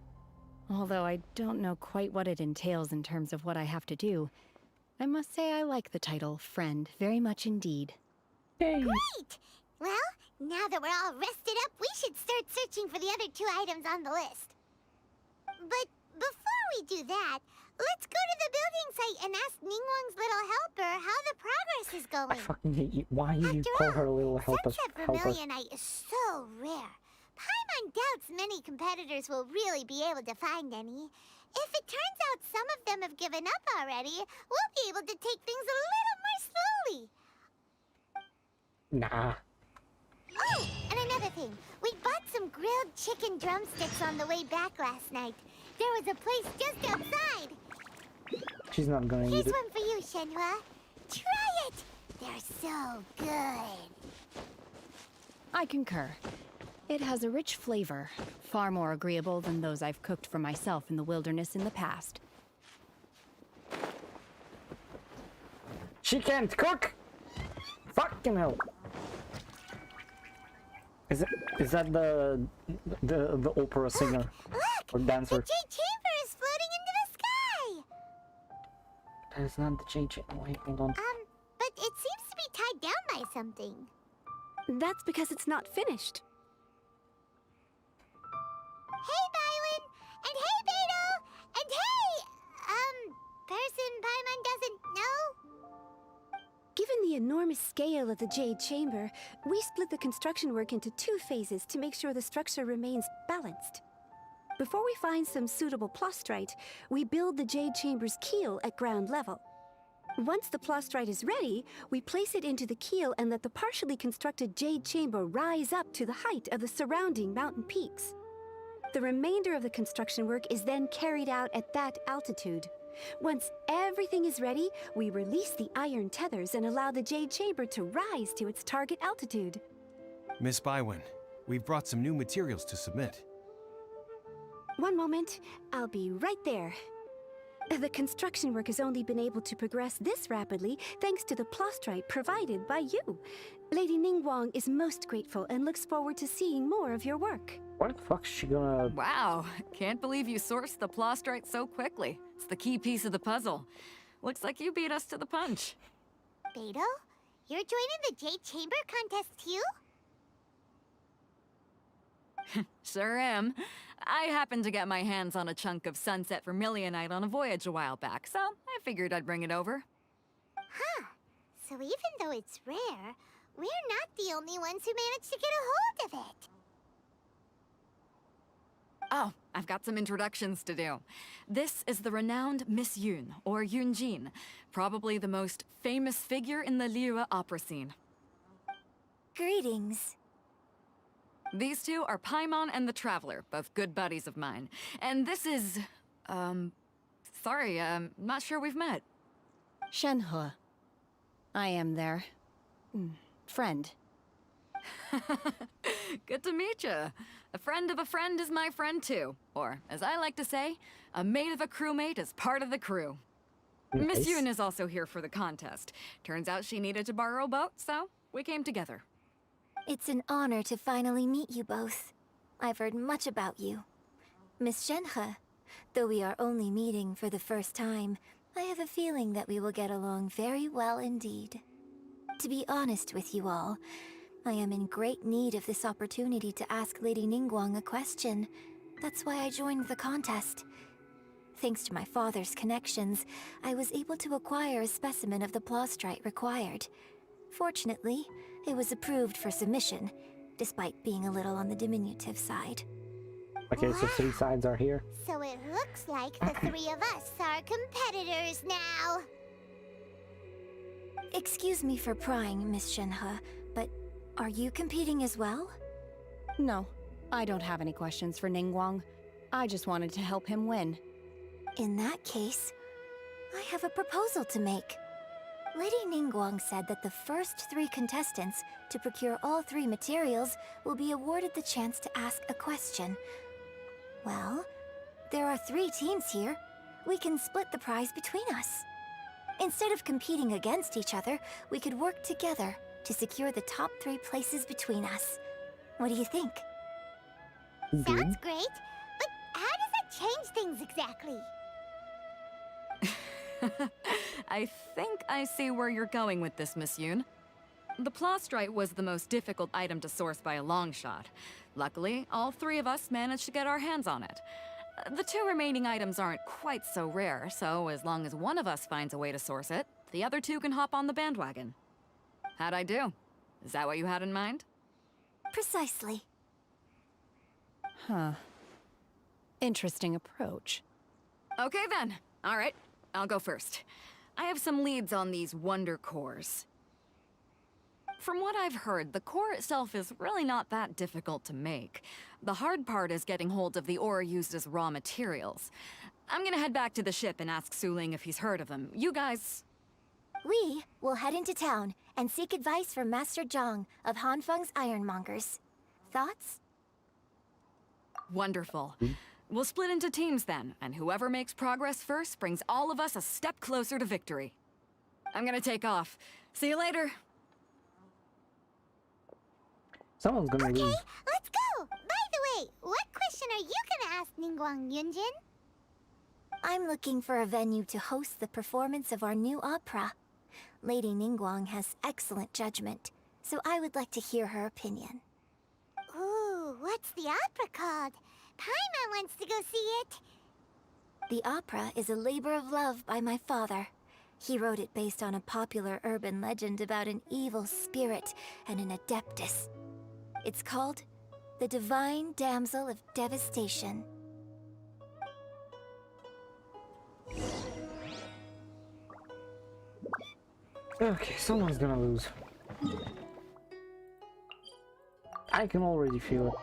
Speaker 3: Although I don't know quite what it entails in terms of what I have to do, I must say I like the title Friend very much indeed.
Speaker 1: Yay!
Speaker 2: Great! Well, now that we're all rested up, we should start searching for the other 2 items on the list. But before we do that, let's go to the building site and ask Ningguang's little helper how the progress is
Speaker 1: I
Speaker 2: going.
Speaker 1: fucking hate you. Why do you
Speaker 2: After
Speaker 1: call
Speaker 2: all,
Speaker 1: her little helper?
Speaker 2: Sunset Vermilionite is so rare. Paimon doubts many competitors will really be able to find any. If it turns out some of them have given up already, we'll be able to take things a little more slowly.
Speaker 1: Nah.
Speaker 2: Oh, and another thing. We bought some grilled chicken drumsticks on the way back last night. There was a place just outside.
Speaker 1: She's not gonna
Speaker 2: Here's
Speaker 1: eat it.
Speaker 2: one for you, Shenhua. Try it. They're so good.
Speaker 3: I concur. It has a rich flavor, far more agreeable than those I've cooked for myself in the wilderness in the past.
Speaker 1: She can't cook! Fucking hell! Is that the opera singer
Speaker 2: Look!
Speaker 1: or dancer?
Speaker 2: The Jade Chamber is floating into the sky!
Speaker 1: That is not the change. Wait, hold on.
Speaker 2: But it seems to be tied down by something.
Speaker 7: That's because it's not finished.
Speaker 2: Hey, Byron! And hey, Beto! And hey, person Paimon doesn't know?
Speaker 7: Given the enormous scale of the Jade Chamber, we split the construction work into 2 phases to make sure the structure remains balanced. Before we find some suitable plastrite, we build the Jade Chamber's keel at ground level. Once the plastrite is ready, we place it into the keel and let the partially constructed Jade Chamber rise up to the height of the surrounding mountain peaks. The remainder of the construction work is then carried out at that altitude. Once everything is ready, we release the iron tethers and allow the Jade Chamber to rise to its target altitude.
Speaker 4: Miss Bywin, we've brought some new materials to submit.
Speaker 7: One moment, I'll be right there. The construction work has only been able to progress this rapidly thanks to the plastrite provided by you. Lady Ningguang is most grateful and looks forward to seeing more of your work.
Speaker 1: Where the fuck's she gonna...
Speaker 9: Wow, can't believe you sourced the plastrite so quickly. It's the key piece of the puzzle. Looks like you beat us to the punch.
Speaker 2: Beto, you're joining the Jade Chamber contest too?
Speaker 9: Sure am. I happened to get my hands on a chunk of sunset vermilionite on a voyage a while back, so I figured I'd bring it over.
Speaker 2: Huh. So even though it's rare, we're not the only ones who managed to get a hold of it.
Speaker 9: Oh, I've got some introductions to do. This is the renowned Miss Yun, or Yunjin, probably the most famous figure in the Liyue opera scene.
Speaker 2: Greetings.
Speaker 9: These two are Paimon and the Traveler, both good buddies of mine. And this is... sorry, not sure we've met.
Speaker 3: Shenhe. I am their... friend.
Speaker 9: Good to meet you. A friend of a friend is my friend too. Or, as I like to say, a mate of a crewmate is part of the crew. Miss
Speaker 1: Nice.
Speaker 9: Yun is also here for the contest. Turns out she needed to borrow a boat, so we came together.
Speaker 2: It's an honor to finally meet you both. I've heard much about you. Miss Shenhe, though we are only meeting for the first time, I have a feeling that we will get along very well indeed. To be honest with you all, I am in great need of this opportunity to ask Lady Ningguang a question. That's why I joined the contest. Thanks to my father's connections, I was able to acquire a specimen of the plastrite required. Fortunately, it was approved for submission, despite being a little on the diminutive side.
Speaker 1: Okay, so 3 sides are here.
Speaker 2: So it looks like the 3 of us are competitors now. Excuse me for prying, Miss Shenhe, but are you competing as well?
Speaker 3: No, I don't have any questions for Ningguang. I just wanted to help him win.
Speaker 2: In that case, I have a proposal to make. Lady Ningguang said that the first 3 contestants to procure all 3 materials will be awarded the chance to ask a question. Well, there are 3 teams here. We can split the prize between us. Instead of competing against each other, we could work together to secure the top 3 places between us. What do you think? Sounds great, but how does that change things exactly?
Speaker 9: I think I see where you're going with this, Miss Yun. The plastrite was the most difficult item to source by a long shot. Luckily, all 3 of us managed to get our hands on it. The 2 remaining items aren't quite so rare, so as long as one of us finds a way to source it, the other 2 can hop on the bandwagon. How'd I do? Is that what you had in mind?
Speaker 2: Precisely.
Speaker 3: Huh. Interesting approach.
Speaker 9: Okay then. All right, I'll go first. I have some leads on these wonder cores. From what I've heard, the core itself is really not that difficult to make. The hard part is getting hold of the ore used as raw materials. I'm gonna head back to the ship and ask Suling if he's heard of them. You guys...
Speaker 2: We will head into town and seek advice from Master Zhang of Hanfeng's Ironmongers. Thoughts?
Speaker 9: Wonderful. We'll split into teams then, and whoever makes progress first brings all of us a step closer to victory. I'm gonna take off. See you later.
Speaker 1: Someone's gonna
Speaker 2: Okay,
Speaker 1: lose.
Speaker 2: let's go! By the way, what question are you gonna ask Ningguang Yunjin? I'm looking for a venue to host the performance of our new opera. Lady Ningguang has excellent judgment, so I would like to hear her opinion. Ooh, what's the opera called? Paimon wants to go see it. The opera is a labor of love by my father. He wrote it based on a popular urban legend about an evil spirit and an adeptus. It's called The Divine Damsel of Devastation.
Speaker 1: Okay, someone's gonna lose. I can already feel it.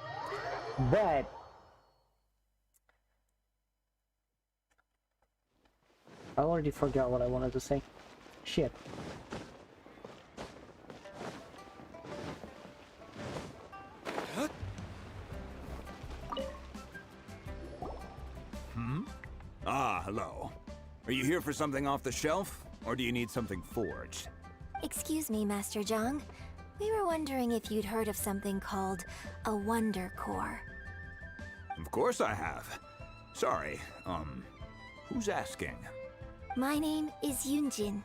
Speaker 1: But I already forgot what I wanted to say. Shit.
Speaker 5: Ah, hello. Are you here for something off the shelf? Or do you need something forged?
Speaker 2: Excuse me, Master Zhang. We were wondering if you'd heard of something called a Wonder Core.
Speaker 5: Of course I have. Sorry, who's asking?
Speaker 2: My name is Yunjin.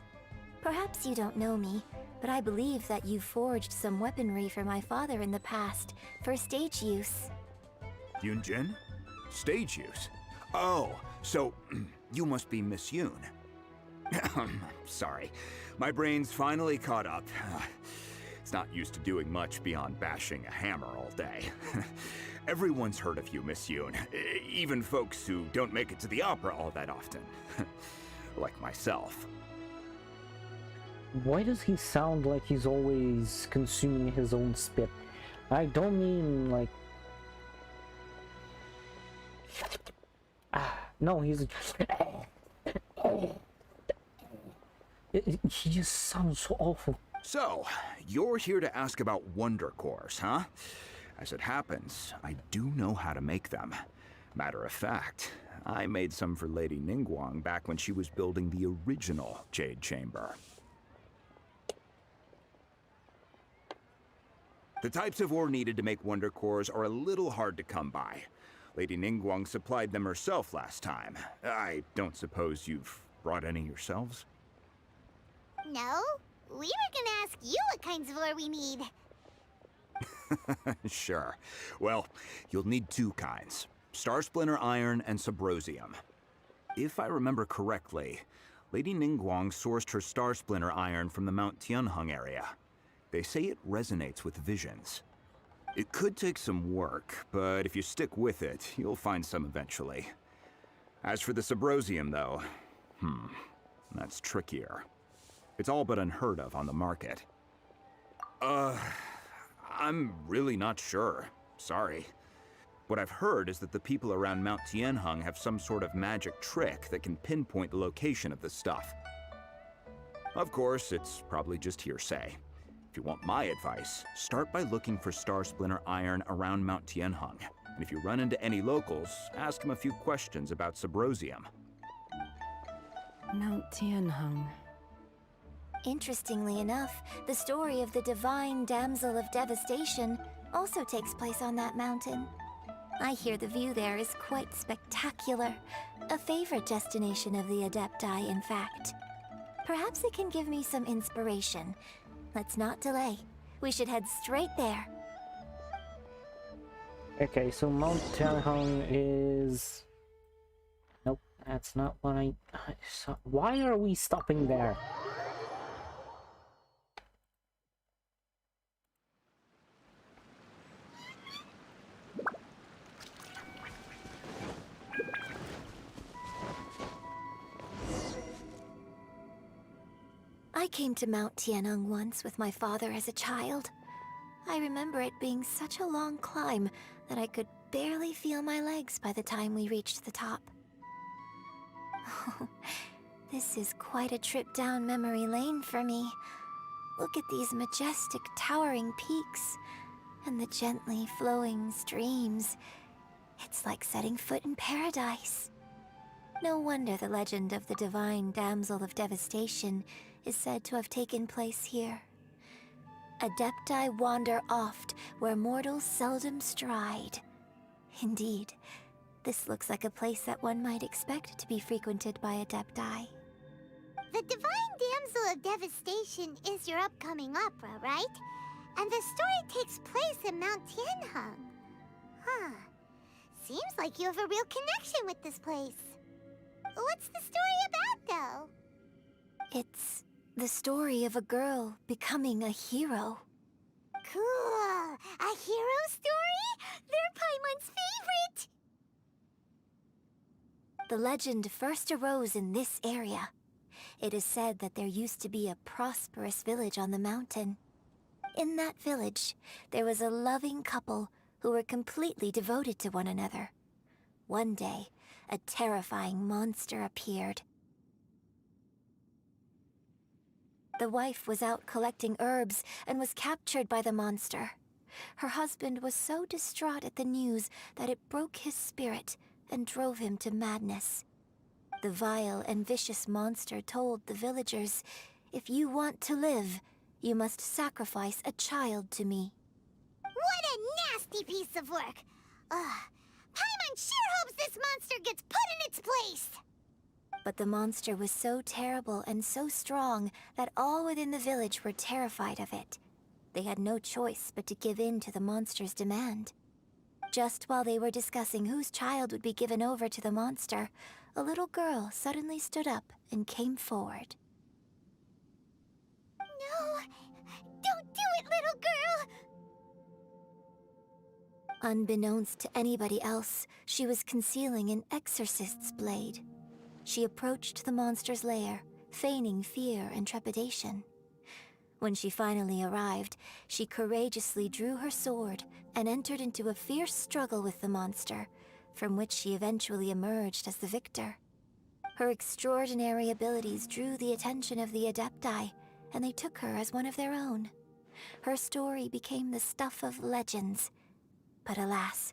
Speaker 2: Perhaps you don't know me, but I believe that you forged some weaponry for my father in the past, for stage use.
Speaker 5: Yunjin? Stage use? Oh, so you must be Miss Yoon. Sorry, my brain's finally caught up. It's not used to doing much beyond bashing a hammer all day. Everyone's heard of you, Miss Yoon, even folks who don't make it to the opera all that often. Like myself.
Speaker 1: Why does he sound like he's always consuming his own spit? I don't mean like... no, he's... he just sounds so awful.
Speaker 5: So, you're here to ask about Wonder Cores, huh? As it happens, I do know how to make them. Matter of fact, I made some for Lady Ningguang back when she was building the original Jade Chamber. The types of ore needed to make Wonder Cores are a little hard to come by. Lady Ningguang supplied them herself last time. I don't suppose you've brought any yourselves?
Speaker 2: No? We were gonna ask you what kinds of ore we need.
Speaker 5: Sure. Well, you'll need two kinds. Star Splinter Iron and Subrosium. If I remember correctly, Lady Ningguang sourced her Star Splinter Iron from the Mount Tianheng area. They say it resonates with visions. It could take some work, but if you stick with it, you'll find some eventually. As for the Subrosium, though, that's trickier. It's all but unheard of on the market. I'm really not sure. Sorry. What I've heard is that the people around Mount Tianheng have some sort of magic trick that can pinpoint the location of the stuff. Of course, it's probably just hearsay. If you want my advice, start by looking for Star Splinter Iron around Mount Tianheng. And if you run into any locals, ask them a few questions about Subrosium.
Speaker 3: Mount Tianheng.
Speaker 2: Interestingly enough, the story of the Divine Damsel of Devastation also takes place on that mountain. I hear the view there is quite spectacular. A favorite destination of the Adepti, in fact. Perhaps it can give me some inspiration. Let's not delay. We should head straight there.
Speaker 1: Okay, so Mount Tianheng is... Nope, that's not what I saw. Why are we stopping there?
Speaker 2: I came to Mount Tianheng once with my father as a child. I remember it being such a long climb that I could barely feel my legs by the time we reached the top. Oh, this is quite a trip down memory lane for me. Look at these majestic, towering peaks and the gently flowing streams. It's like setting foot in paradise. No wonder the legend of the Divine Damsel of Devastation is said to have taken place here. Adepti wander oft where mortals seldom stride. Indeed, this looks like a place that one might expect to be frequented by Adepti. The Divine Damsel of Devastation is your upcoming opera, right? And the story takes place in Mount Tianheng. Huh. Seems like you have a real connection with this place. What's the story about, though?
Speaker 10: It's the story of a girl becoming a hero.
Speaker 2: Cool! A hero story? They're Paimon's favorite!
Speaker 10: The legend first arose in this area. It is said that there used to be a prosperous village on the mountain. In that village, there was a loving couple who were completely devoted to one another. One day, a terrifying monster appeared. The wife was out collecting herbs and was captured by the monster. Her husband was so distraught at the news that it broke his spirit and drove him to madness. The vile and vicious monster told the villagers, "If you want to live, you must sacrifice a child to me."
Speaker 2: What a nasty piece of work! Paimon sure hopes this monster gets put in its place!
Speaker 10: But the monster was so terrible and so strong that all within the village were terrified of it. They had no choice but to give in to the monster's demand. Just while they were discussing whose child would be given over to the monster, a little girl suddenly stood up and came forward.
Speaker 2: No! Don't do it, little girl!
Speaker 10: Unbeknownst to anybody else, she was concealing an exorcist's blade. She approached the monster's lair, feigning fear and trepidation. When she finally arrived, she courageously drew her sword and entered into a fierce struggle with the monster, from which she eventually emerged as the victor. Her extraordinary abilities drew the attention of the Adepti, and they took her as one of their own. Her story became the stuff of legends. But alas,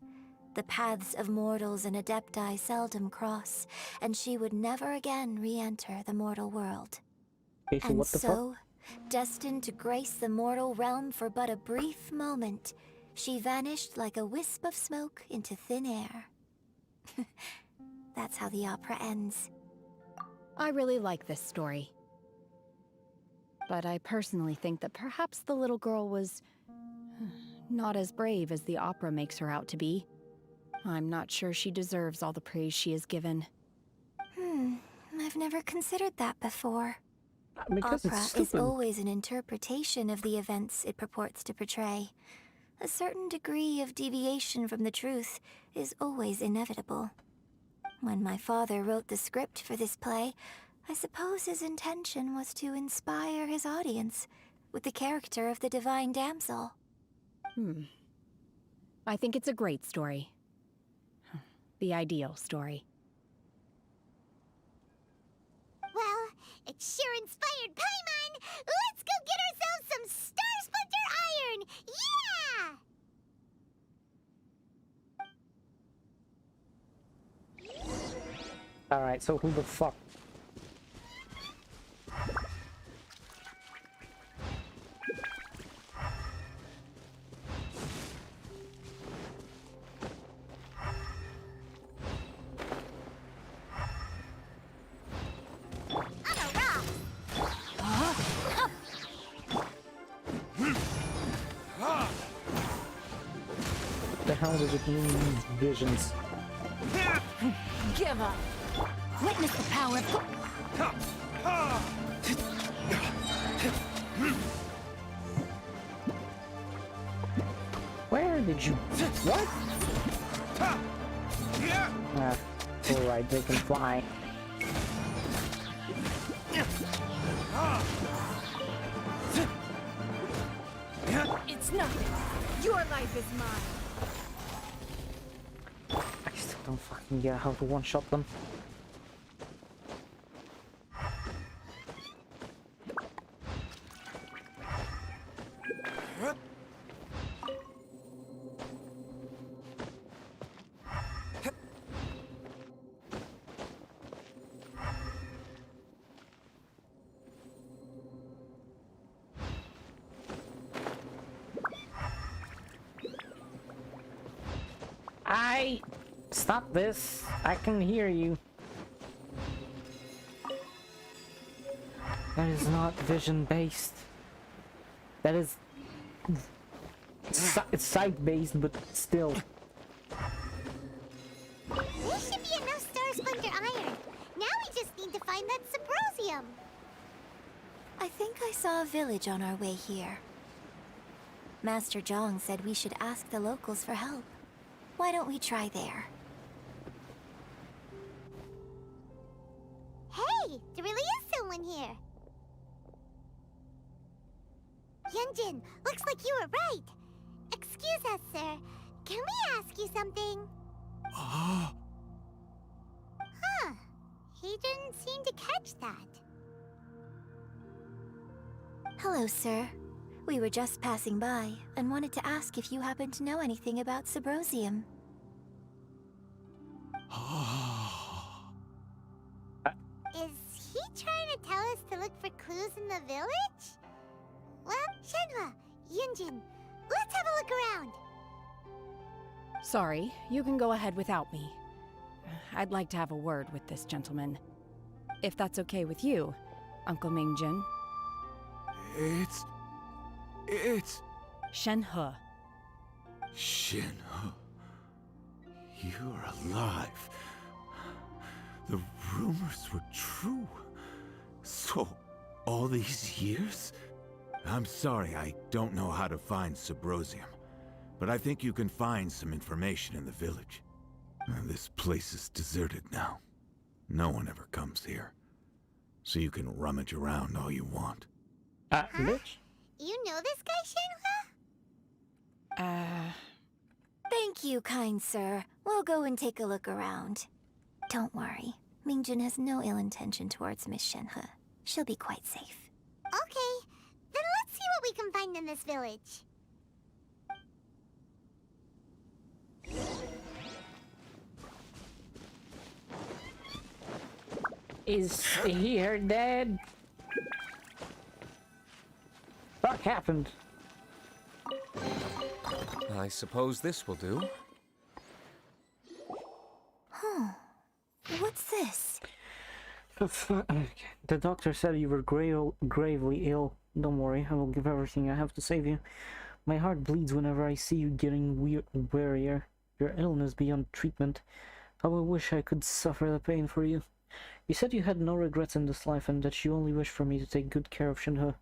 Speaker 10: the paths of mortals and Adepti seldom cross, and she would never again re-enter the mortal world.
Speaker 1: Okay, so
Speaker 10: And
Speaker 1: what the
Speaker 10: so, destined to grace the mortal realm for but a brief moment, she vanished like a wisp of smoke into thin air. That's how the opera ends.
Speaker 3: I really like this story. But I personally think that perhaps the little girl was not as brave as the opera makes her out to be. I'm not sure she deserves all the praise she is given.
Speaker 10: I've never considered that before.
Speaker 1: Because
Speaker 10: Opera
Speaker 1: it's
Speaker 10: is
Speaker 1: stupid.
Speaker 10: always an interpretation of the events it purports to portray. A certain degree of deviation from the truth is always inevitable. When my father wrote the script for this play, I suppose his intention was to inspire his audience with the character of the Divine Damsel.
Speaker 3: I think it's a great story. The ideal story.
Speaker 2: Well, it sure inspired Paimon! Let's go get ourselves some Star Splinter Iron! Yeah!
Speaker 1: Alright, so who the fuck?
Speaker 2: On a rock!
Speaker 1: What the hell does it mean, these visions?
Speaker 3: Give up! Witness the power of...
Speaker 1: Where did you... What? Alright, they can fly.
Speaker 7: It's nothing. Your life is mine.
Speaker 1: I still don't fucking get how to one-shot them. Stop this! I can hear you. That is not vision-based. That is... It's sight-based, but still.
Speaker 2: There should be enough Star Splinter iron. Now we just need to find that Subrosium.
Speaker 10: I think I saw a village on our way here. Master Zhang said we should ask the locals for help. Why don't we try there?
Speaker 2: Hey, there really is someone here. Yunjin, looks like you were right. Excuse us, sir. Can we ask you something? Huh. He didn't seem to catch that.
Speaker 10: Hello, sir. We were just passing by and wanted to ask if you happen to know anything about Subrosium.
Speaker 2: Is he trying to tell us to look for clues in the village? Well, Shenhua, Yunjin, let's have a look around.
Speaker 3: Sorry, you can go ahead without me. I'd like to have a word with this gentleman. If that's okay with you, Uncle Mingjin.
Speaker 11: It's...
Speaker 3: Shenhe.
Speaker 11: Shenhe. You're alive. The rumors were true. So, all these years? I'm sorry, I don't know how to find Subrosium, but I think you can find some information in the village. This place is deserted now. No one ever comes here. So you can rummage around all you want.
Speaker 1: Bitch?
Speaker 2: You know this guy, Shenhua?
Speaker 10: Thank you, kind sir. We'll go and take a look around. Don't worry. Mingjin has no ill intention towards Miss Shenhe. She'll be quite safe.
Speaker 2: Okay, then let's see what we can find in this village.
Speaker 1: Is he her dad? What happened?
Speaker 4: I suppose this will do.
Speaker 10: What's this?
Speaker 1: The doctor said you were gravely ill. Don't worry, I will give everything I have to save you. My heart bleeds whenever I see you getting wearier. Your illness beyond treatment. How I wish I could suffer the pain for you. You said you had no regrets in this life and that you only wish for me to take good care of Shinhe.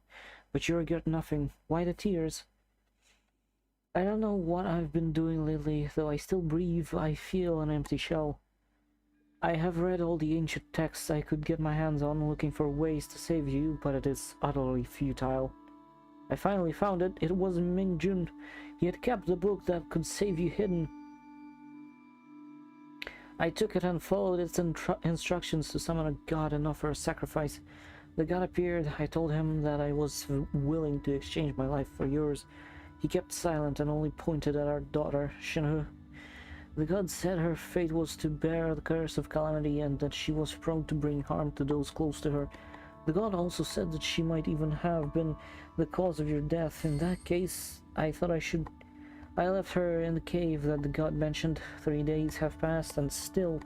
Speaker 1: But you regret nothing. Why the tears? I don't know what I've been doing lately, though I still breathe. I feel an empty shell. I have read all the ancient texts I could get my hands on, looking for ways to save you, but it is utterly futile. I finally found it. It was Mingjun. He had kept the book that could save you hidden. I took it and followed its instructions to summon a god and offer a sacrifice. The god appeared. I told him that I was willing to exchange my life for yours. He kept silent and only pointed at our daughter, Shinhe. The god said her fate was to bear the curse of calamity and that she was prone to bring harm to those close to her. The god also said that she might even have been the cause of your death. In that case, I thought I left her in the cave that the god mentioned. 3 days have passed and still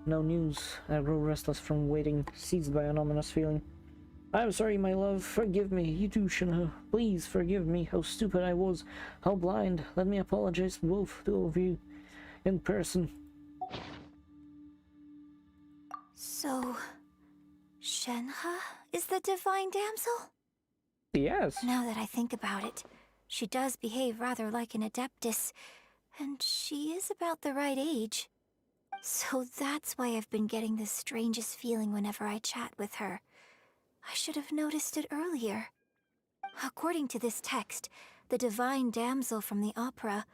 Speaker 1: no news. I grow restless from waiting, seized by an ominous feeling. I'm sorry, my love. Forgive me. You too, Shinhe. Please forgive me. How stupid I was. How blind. Let me apologize to both of you in person.
Speaker 10: So, Shenhe is the divine damsel?
Speaker 1: Yes.
Speaker 10: Now that I think about it, she does behave rather like an adeptus, and she is about the right age. So that's why I've been getting the strangest feeling whenever I chat with her. I should have noticed it earlier. According to this text, the divine damsel from the opera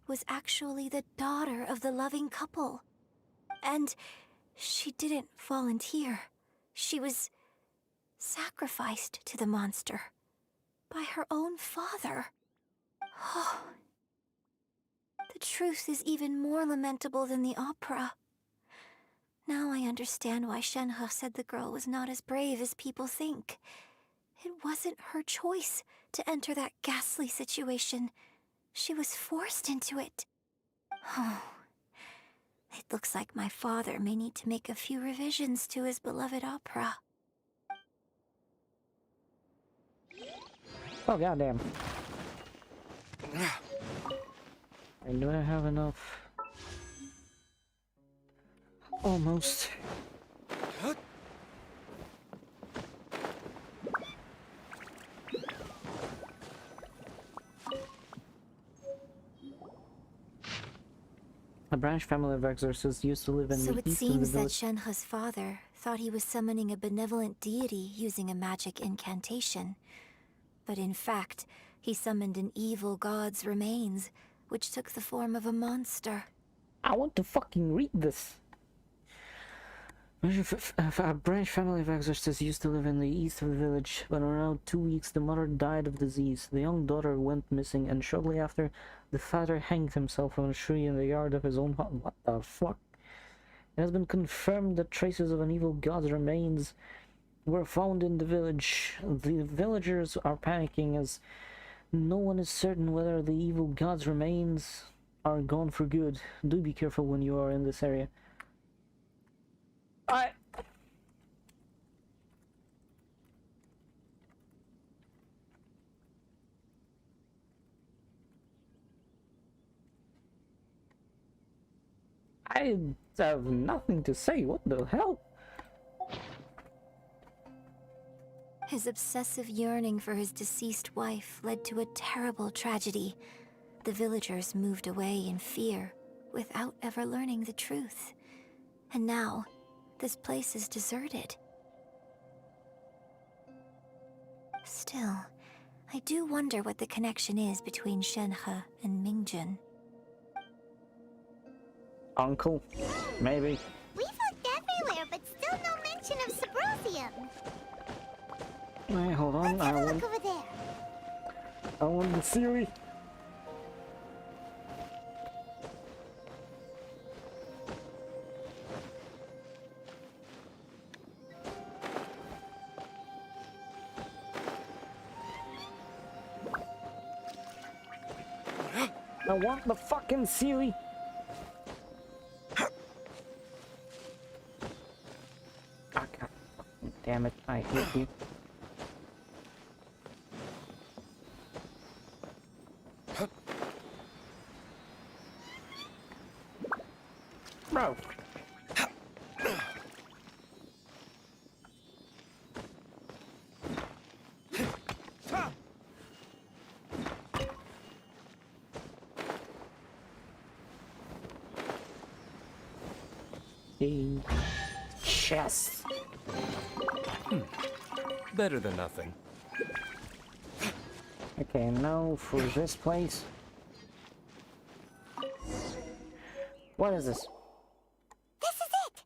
Speaker 10: was actually the daughter of the loving couple. And she didn't volunteer. She was sacrificed to the monster by her own father. Oh, the truth is even more lamentable than the opera. Now I understand why Shenhe said the girl was not as brave as people think. It wasn't her choice to enter that ghastly situation. She was forced into it. Oh, it looks like my father may need to make a few revisions to his beloved opera.
Speaker 1: Oh, goddamn. I do I have enough? Almost. A branch family of exorcists used to live in
Speaker 10: So
Speaker 1: the
Speaker 10: it
Speaker 1: east of the
Speaker 10: seems that
Speaker 1: village.
Speaker 10: Shenhe's father thought he was summoning a benevolent deity using a magic incantation. But in fact, he summoned an evil god's remains, which took the form of a monster.
Speaker 1: I want to fucking read this. A branch family of exorcists used to live in the east of the village, but around 2 weeks the mother died of disease. The young daughter went missing, and shortly after, the father hanged himself on a tree in the yard of his own hut. What the fuck? It has been confirmed that traces of an evil god's remains were found in the village. The villagers are panicking as no one is certain whether the evil god's remains are gone for good. Do be careful when you are in this area. I have nothing to say. What the hell?
Speaker 10: His obsessive yearning for his deceased wife led to a terrible tragedy. The villagers moved away in fear, without ever learning the truth. And now, this place is deserted. Still, I do wonder what the connection is between Shenhe and Mingjun.
Speaker 1: Uncle? Maybe.
Speaker 2: We've looked everywhere, but still no mention of Sabrosium.
Speaker 1: Wait, hold on.
Speaker 2: Let's have a look over there.
Speaker 1: I want the Siri. I want the fucking Siri. Ah, God. Damn it, I hate you. Bro. Chest.
Speaker 4: Better than nothing.
Speaker 1: Okay, now for this place. What is this?
Speaker 2: This is it!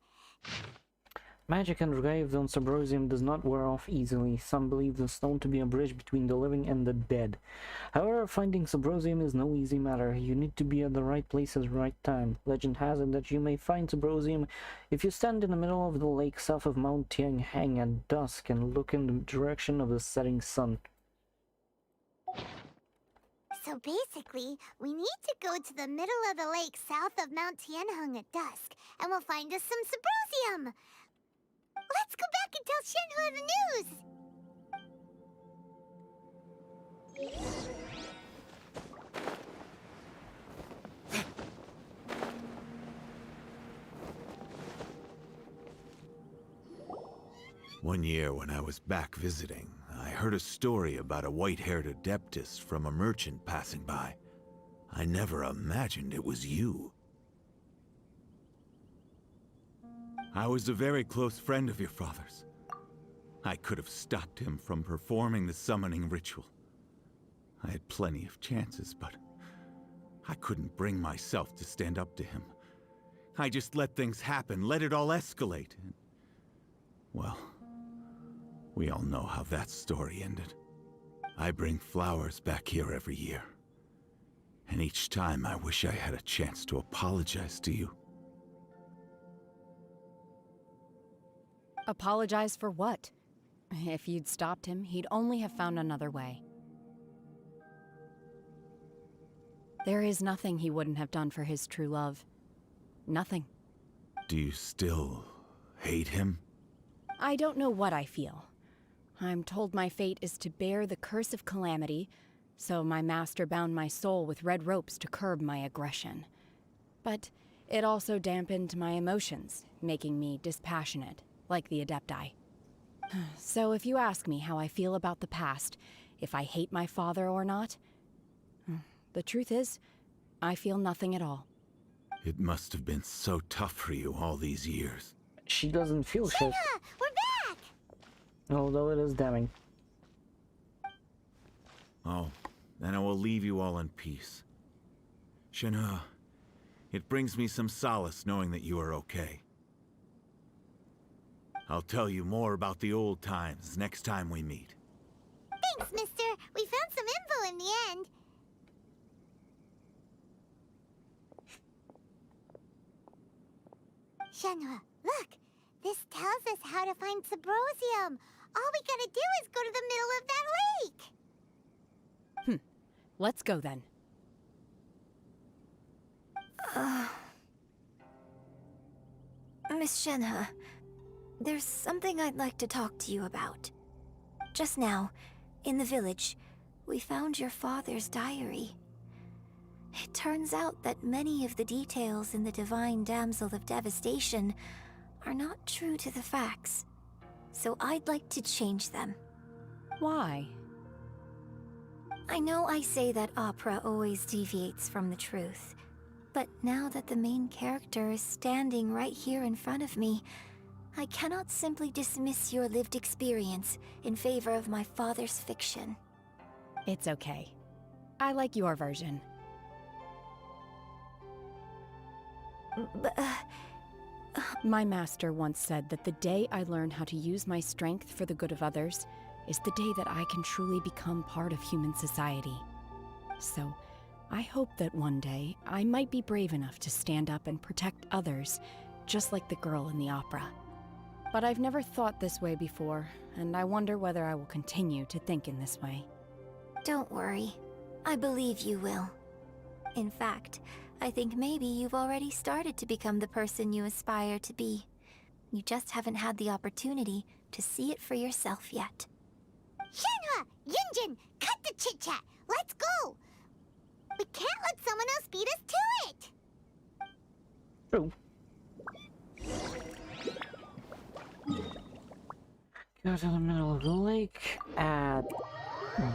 Speaker 1: Magic engraved on Sabrosium does not wear off easily. Some believe the stone to be a bridge between the living and the dead. However, finding Sabrosium is no easy matter. You need to be at the right place at the right time. Legend has it that you may find Sabrosium if you stand in the middle of the lake south of Mount Tianheng at dusk and look in the direction of the setting sun.
Speaker 2: So basically, we need to go to the middle of the lake south of Mount Tianheng at dusk, and we'll find us some Sabrosium! Let's go back and tell Shenhe the news!
Speaker 11: One year when I was back visiting, I heard a story about a white-haired adeptus from a merchant passing by. I never imagined it was you. I was a very close friend of your father's. I could have stopped him from performing the summoning ritual. I had plenty of chances, but I couldn't bring myself to stand up to him. I just let things happen, let it all escalate. And, well, we all know how that story ended. I bring flowers back here every year. And each time I wish I had a chance to apologize to you.
Speaker 3: Apologize for what? If you'd stopped him, he'd only have found another way. There is nothing he wouldn't have done for his true love. Nothing.
Speaker 11: Do you still hate him?
Speaker 3: I don't know what I feel. I'm told my fate is to bear the curse of calamity, so my master bound my soul with red ropes to curb my aggression. But it also dampened my emotions, making me dispassionate, like the Adepti. So if you ask me how I feel about the past, if I hate my father or not, the truth is, I feel nothing at all.
Speaker 11: It must have been so tough for you all these years.
Speaker 1: She doesn't feel shit.
Speaker 2: Shenhe, we're back!
Speaker 1: Although it is damning.
Speaker 11: Oh, then I will leave you all in peace. Shenhe, it brings me some solace knowing that you are okay. I'll tell you more about the old times next time we meet.
Speaker 2: Thanks, mister. We found some info in the end. Shenhe, look! This tells us how to find Subrosium. All we gotta do is go to the middle of that lake!
Speaker 3: Let's go then.
Speaker 10: Miss Shenhe, there's something I'd like to talk to you about. Just now, in the village, we found your father's diary. It turns out that many of the details in the Divine Damsel of Devastation are not true to the facts. So I'd like to change them.
Speaker 3: Why?
Speaker 10: I know I say that opera always deviates from the truth, but now that the main character is standing right here in front of me, I cannot simply dismiss your lived experience in favor of my father's fiction.
Speaker 3: It's okay. I like your version.
Speaker 10: But,
Speaker 3: My master once said that the day I learn how to use my strength for the good of others is the day that I can truly become part of human society. So, I hope that one day I might be brave enough to stand up and protect others, just like the girl in the opera. But I've never thought this way before, and I wonder whether I will continue to think in this way.
Speaker 10: don't worry. I believe you will. In fact, I think maybe you've already started to become the person you aspire to be. You just haven't had the opportunity to see it for yourself yet.
Speaker 2: Shenhe! Yunjin! Cut the chit-chat! Let's go! We can't let someone else beat us to it!
Speaker 1: True. Go to the middle of the lake at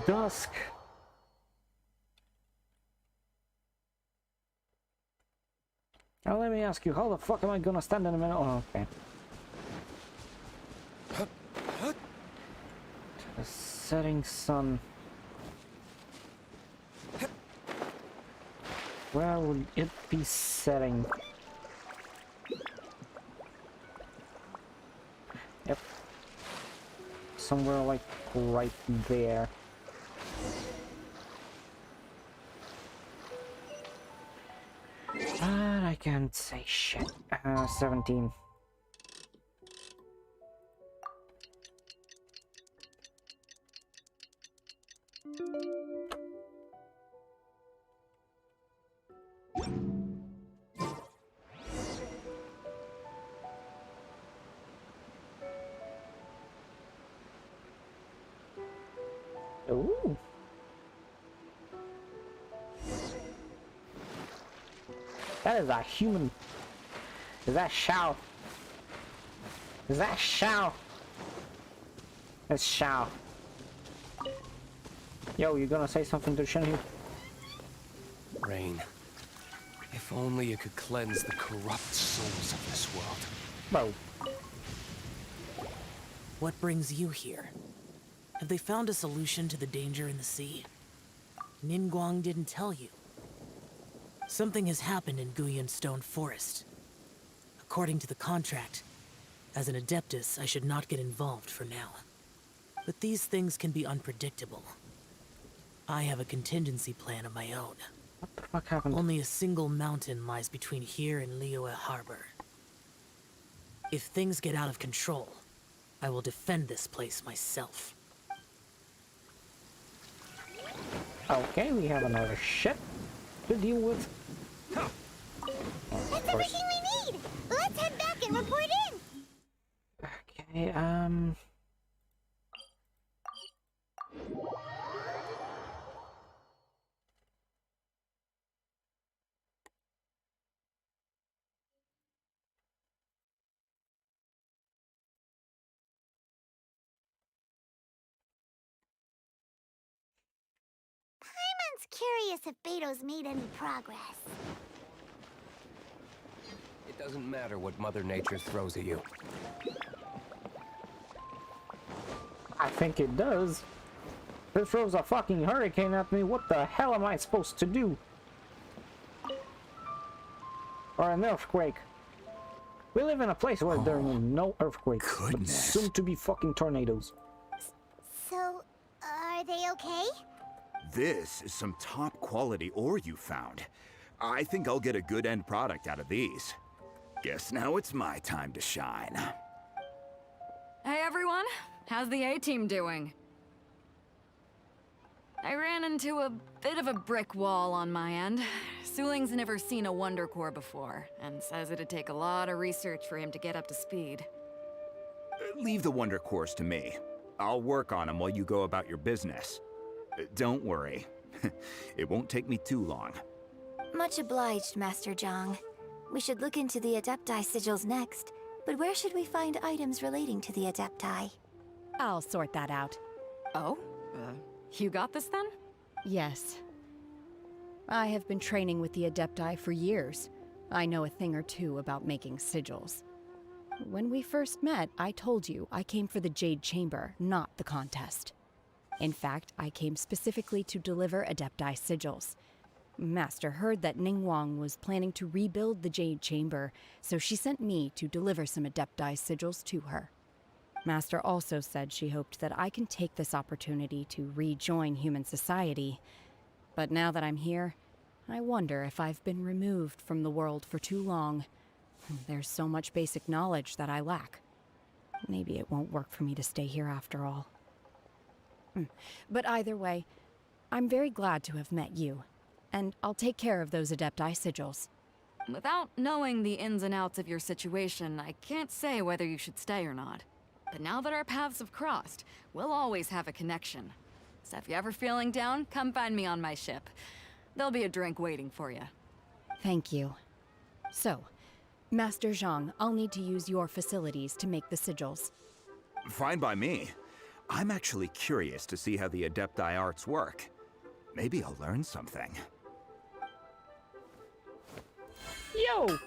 Speaker 1: dusk. Now let me ask you, how the fuck am I gonna stand in the middle? Oh, okay. The setting sun. Where would it be setting? Yep. Somewhere like right there. But I can't say shit. 17. Ooh. That is a human. Is that Shao? Is that Shao? That's Shao. Yo, you gonna say something to Shenhe?
Speaker 12: Rain. If only you could cleanse the corrupt souls of this world.
Speaker 1: Bro.
Speaker 13: What brings you here? Have they found a solution to the danger in the sea? Ningguang didn't tell you. Something has happened in Guyan Stone Forest. According to the contract, as an Adeptus, I should not get involved for now. But these things can be unpredictable. I have a contingency plan of my own.
Speaker 1: What the fuck happened?
Speaker 13: Only a single mountain lies between here and Liyue Harbor. If things get out of control, I will defend this place myself.
Speaker 1: Okay, we have another ship to deal with.
Speaker 2: That's everything we need! Let's head back and report in!
Speaker 1: Okay,
Speaker 2: just curious if Beto's made any progress.
Speaker 12: It doesn't matter what Mother Nature throws at you.
Speaker 1: I think it does. If it throws a fucking hurricane at me, what the hell am I supposed to do? Or an earthquake. We live in a place where there are no earthquakes, but soon to be fucking tornadoes.
Speaker 2: So, are they okay?
Speaker 5: This is some top quality ore you found. I think I'll get a good end product out of these. Guess now it's my time to shine.
Speaker 9: Hey everyone, how's the A-team doing? I ran into a bit of a brick wall on my end. Suling's never seen a Wonder Core before, and says it'd take a lot of research for him to get up to speed.
Speaker 5: Leave the Wonder Cores to me. I'll work on them while you go about your business. Don't worry. It won't take me too long.
Speaker 10: Much obliged, Master Zhang. We should look into the Adepti sigils next, but where should we find items relating to the Adepti?
Speaker 3: I'll sort that out.
Speaker 9: Oh? You got this then?
Speaker 3: Yes. I have been training with the Adepti for years. I know a thing or two about making sigils. When we first met, I told you I came for the Jade Chamber, not the contest. In fact, I came specifically to deliver Adepti sigils. Master heard that Ningguang was planning to rebuild the Jade Chamber, so she sent me to deliver some Adepti sigils to her. Master also said she hoped that I can take this opportunity to rejoin human society. But now that I'm here, I wonder if I've been removed from the world for too long. There's so much basic knowledge that I lack. Maybe it won't work for me to stay here after all. But either way, I'm very glad to have met you. And I'll take care of those Adepti sigils.
Speaker 9: Without knowing the ins and outs of your situation, I can't say whether you should stay or not. But now that our paths have crossed, we'll always have a connection. So if you're ever feeling down, come find me on my ship. There'll be a drink waiting for you.
Speaker 3: Thank you. So, Master Zhang, I'll need to use your facilities to make the sigils.
Speaker 5: Fine by me. I'm actually curious to see how the Adepti arts work. Maybe I'll learn something.
Speaker 1: Yo!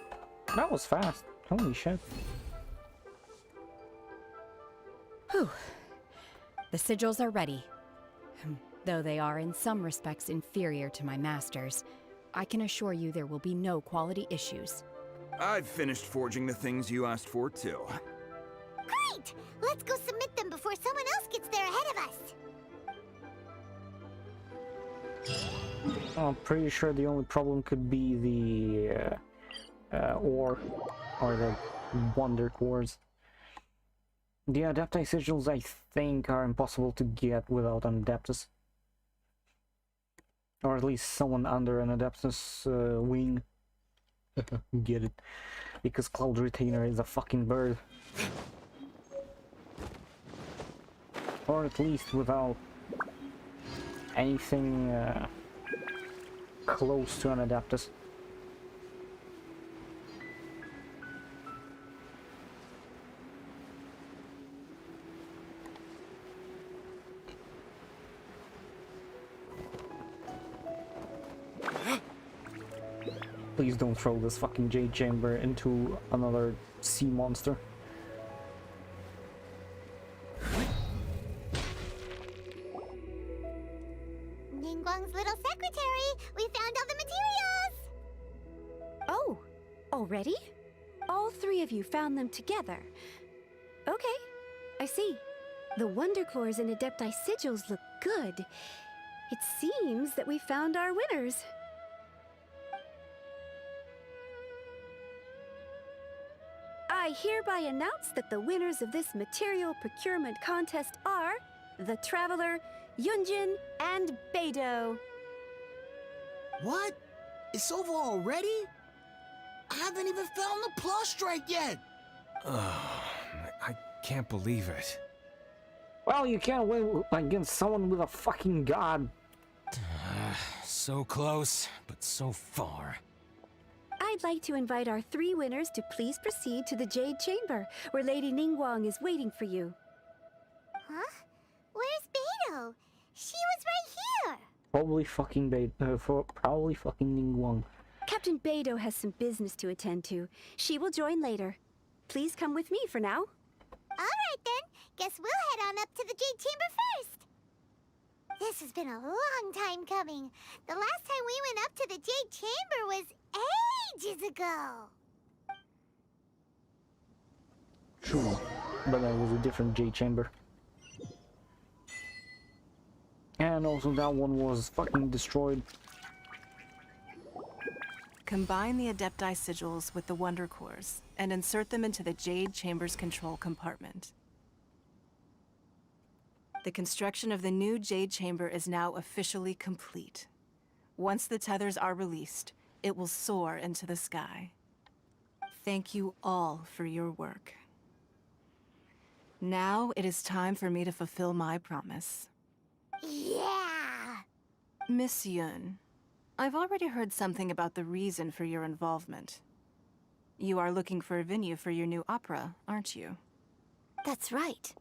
Speaker 1: That was fast. Holy shit.
Speaker 3: Whew. The sigils are ready. Though they are in some respects inferior to my master's, I can assure you there will be no quality issues.
Speaker 5: I've finished forging the things you asked for, too.
Speaker 2: Great! Let's go submit them before someone else gets there ahead of us.
Speaker 1: I'm pretty sure the only problem could be the ore, or the Wonder Cores. The Adepti sigils, I think, are impossible to get without an Adeptus. Or at least someone under an Adeptus wing. Get it? Because Cloud Retainer is a fucking bird. Or at least without anything close to an Adeptus. Please don't throw this fucking Jade Chamber into another sea monster.
Speaker 2: Ningguang's little secretary! We found all the materials!
Speaker 7: Oh, already? All three of you found them together. Okay, I see. The Wonder Cores and Adepti sigils look good. It seems that we found our winners. I hereby announce that the winners of this material procurement contest are the Traveler, Yunjin, and Beidou.
Speaker 14: What? It's over already? I haven't even found the Plustrite yet!
Speaker 4: I can't believe it.
Speaker 1: Well, you can't win against someone with a fucking god.
Speaker 4: So close, but so far.
Speaker 7: I'd like to invite our three winners to please proceed to the Jade Chamber, where Lady Ningguang is waiting for you.
Speaker 2: Huh? Where's Beidou? She was right here!
Speaker 1: Probably fucking probably fucking Ningguang.
Speaker 7: Captain Beidou has some business to attend to. She will join later. Please come with me for now.
Speaker 2: Alright then, guess we'll head on up to the Jade Chamber first. This has been a long time coming. The last time we went up to the Jade Chamber was ages ago.
Speaker 1: True, but that was a different Jade Chamber. And also that one was fucking destroyed.
Speaker 15: Combine the Adepti sigils with the Wonder Cores and insert them into the Jade Chamber's control compartment. The construction of the new Jade Chamber is now officially complete. Once the tethers are released, it will soar into the sky. Thank you all for your work. Now it is time for me to fulfill my promise.
Speaker 2: Yeah!
Speaker 15: Miss Yun, I've already heard something about the reason for your involvement. You are looking for a venue for your new opera, aren't you?
Speaker 10: That's right.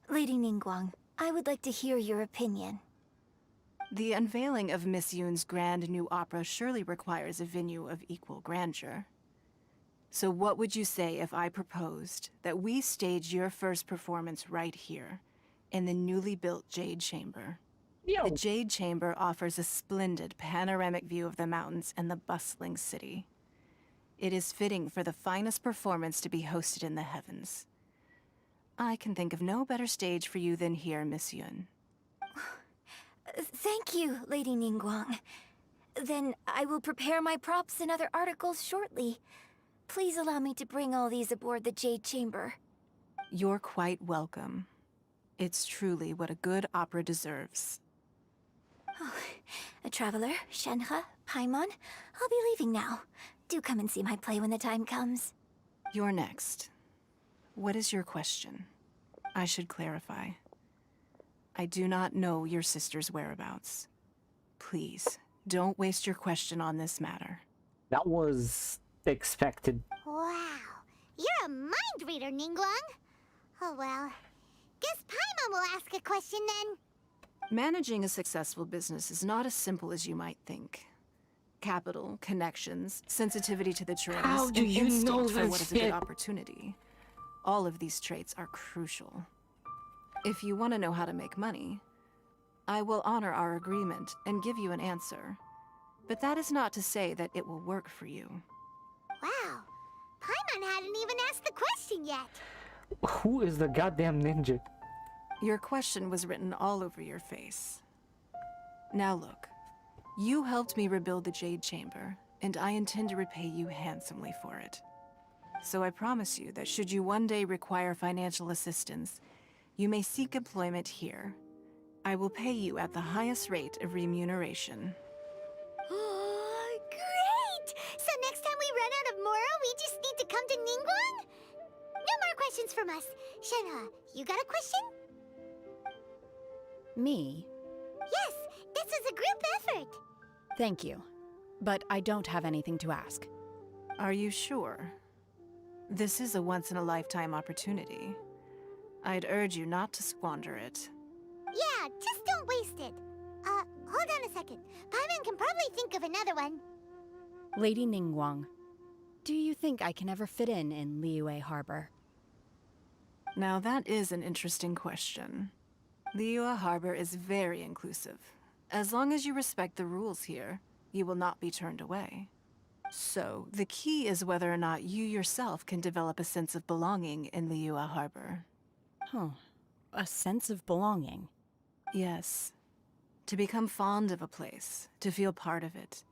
Speaker 10: Lady Ningguang, I would like to hear your opinion.
Speaker 15: The unveiling of Miss Yun's grand new opera surely requires a venue of equal grandeur. So what would you say if I proposed that we stage your first performance right here, in the newly built Jade Chamber? The Jade Chamber offers a splendid panoramic view of the mountains and the bustling city. It is fitting for the finest performance to be hosted in the heavens. I can think of no better stage for you than here, Miss Yun.
Speaker 10: Thank you, Lady Ningguang. Then I will prepare my props and other articles shortly. Please allow me to bring all these aboard the Jade Chamber.
Speaker 15: You're quite welcome. It's truly what a good opera deserves.
Speaker 10: Oh, a traveler, Shenhe, Paimon, I'll be leaving now. Do come and see my play when the time comes.
Speaker 15: You're next. What is your question? I should clarify. I do not know your sister's whereabouts. Please, don't waste your question on this matter.
Speaker 1: That was expected.
Speaker 2: Wow, you're a mind reader, Ningguang. Oh well, guess Paimon will ask a question then.
Speaker 15: Managing a successful business is not as simple as you might think. Capital, connections, sensitivity to the trends,
Speaker 1: How do
Speaker 15: and
Speaker 1: you
Speaker 15: instinct
Speaker 1: know
Speaker 15: for
Speaker 1: this
Speaker 15: what is a good
Speaker 1: shit?
Speaker 15: opportunity. All of these traits are crucial. If you want to know how to make money, I will honor our agreement and give you an answer. But that is not to say that it will work for you.
Speaker 2: Wow, Paimon hadn't even asked the question yet.
Speaker 1: Who is the goddamn ninja?
Speaker 15: Your question was written all over your face. Now look, you helped me rebuild the Jade Chamber, and I intend to repay you handsomely for it. So I promise you that should you one day require financial assistance, you may seek employment here. I will pay you at the highest rate of remuneration.
Speaker 2: Oh, great! So next time we run out of Mora, we just need to come to Ningguang? No more questions from us. Shenhe, you got a question?
Speaker 3: Me?
Speaker 2: Yes, this is a group effort.
Speaker 3: Thank you. But I don't have anything to ask.
Speaker 15: Are you sure? This is a once-in-a-lifetime opportunity. I'd urge you not to squander it.
Speaker 2: Yeah, just don't waste it. Hold on a second. Paimon can probably think of another one.
Speaker 3: Lady Ningguang, do you think I can ever fit in Liyue Harbor?
Speaker 15: Now that is an interesting question. Liyue Harbor is very inclusive. As long as you respect the rules here, you will not be turned away. So, the key is whether or not you yourself can develop a sense of belonging in Liyue Harbor.
Speaker 3: Huh. A sense of belonging.
Speaker 15: Yes. To become fond of a place, to feel part of it,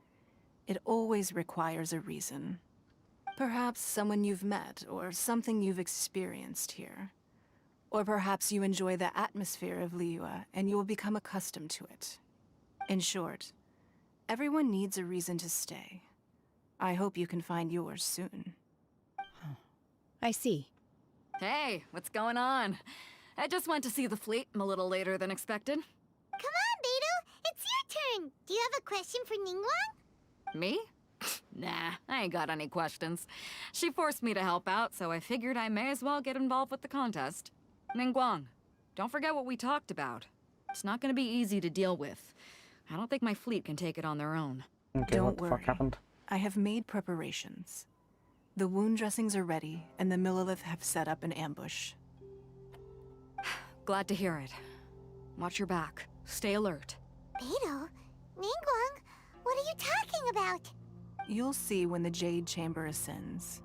Speaker 15: it always requires a reason. Perhaps someone you've met, or something you've experienced here. Or perhaps you enjoy the atmosphere of Liyue, and you will become accustomed to it. In short, everyone needs a reason to stay. I hope you can find yours soon.
Speaker 3: I see.
Speaker 9: Hey, what's going on? I just went to see the fleet. I'm a little later than expected.
Speaker 2: Come on, Beidou. It's your turn. Do you have a question for Ningguang?
Speaker 9: Me? Nah, I ain't got any questions. She forced me to help out, so I figured I may as well get involved with the contest. Ningguang, don't forget what we talked about. It's not gonna be easy to deal with. I don't think my fleet can take it on their own.
Speaker 1: Okay,
Speaker 15: Don't
Speaker 1: what the
Speaker 15: worry.
Speaker 1: fuck happened?
Speaker 15: I have made preparations. The wound dressings are ready, and the Millilith have set up an ambush.
Speaker 9: Glad to hear it. Watch your back. Stay alert.
Speaker 2: Beidou? Ningguang? What are you talking about?
Speaker 15: You'll see when the Jade Chamber ascends.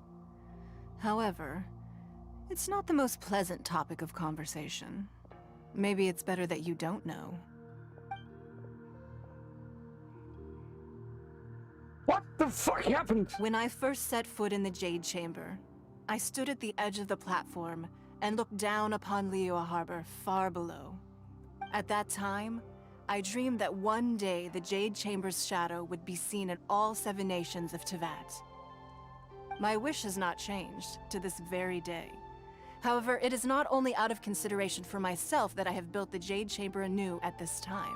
Speaker 15: However, it's not the most pleasant topic of conversation. Maybe it's better that you don't know.
Speaker 1: What the fuck happened?
Speaker 15: When I first set foot in the Jade Chamber, I stood at the edge of the platform and looked down upon Liyue Harbor far below. At that time, I dreamed that one day the Jade Chamber's shadow would be seen in all 7 nations of Teyvat. My wish has not changed to this very day. However, it is not only out of consideration for myself that I have built the Jade Chamber anew at this time.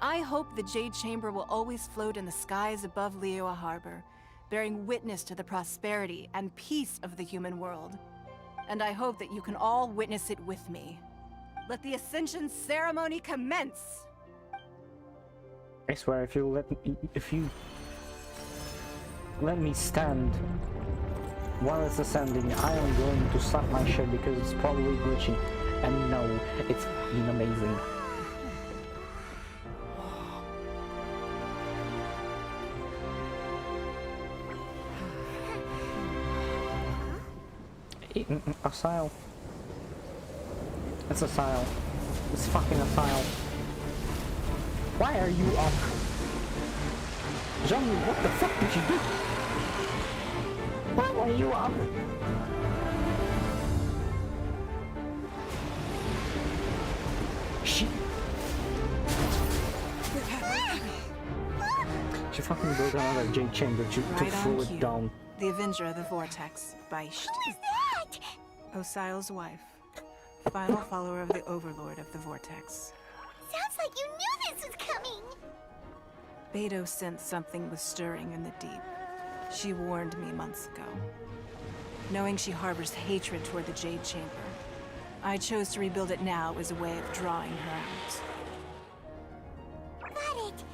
Speaker 15: I hope the Jade Chamber will always float in the skies above Liyue Harbor, bearing witness to the prosperity and peace of the human world. And I hope that you can all witness it with me. Let the Ascension ceremony commence!
Speaker 1: I swear, if you let me stand while it's ascending, I am going to suck my shit because it's probably glitching. And no, it's fucking amazing. A Sile. It's a Sile. It's fucking a Sile. Why are you up? Johnny, what the fuck did you do? Why are you up? She fucking built another Jade Chamber to throw it down.
Speaker 15: The Avenger of the Vortex, Beisht.
Speaker 2: Who is that?
Speaker 15: Osial's wife. Final follower of the Overlord of the Vortex.
Speaker 2: Sounds like you knew this was coming!
Speaker 15: Beidou sensed something was stirring in the deep. She warned me months ago. Knowing she harbors hatred toward the Jade Chamber, I chose to rebuild it now as a way of drawing her out.
Speaker 2: Got it.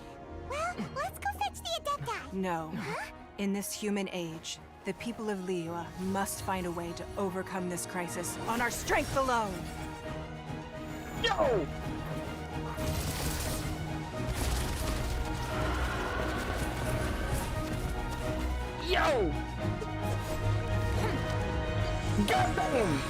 Speaker 2: Well, let's go fetch the Adepti.
Speaker 15: No.
Speaker 2: Huh?
Speaker 15: In this human age, the people of Liyue must find a way to overcome this crisis on our strength alone!
Speaker 1: Yo! Yo! Goddamn!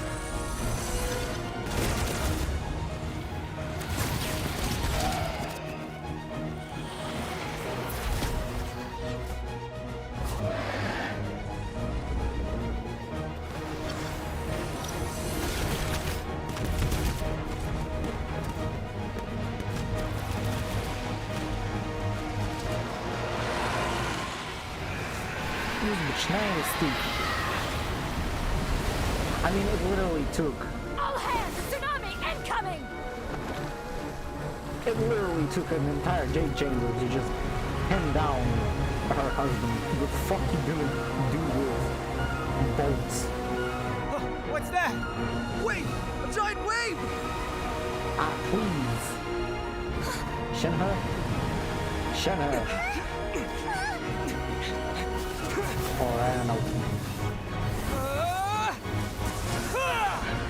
Speaker 1: Nasty. I mean, it literally took.
Speaker 9: All hands! Tsunami incoming!
Speaker 1: It literally took an entire Jade Chamber to just pin down her husband. What the fuck you gonna do with bolts?
Speaker 12: What's that? Wait! A giant wave!
Speaker 1: Ah, please. Shenhe? Shenhe. Or I don't know.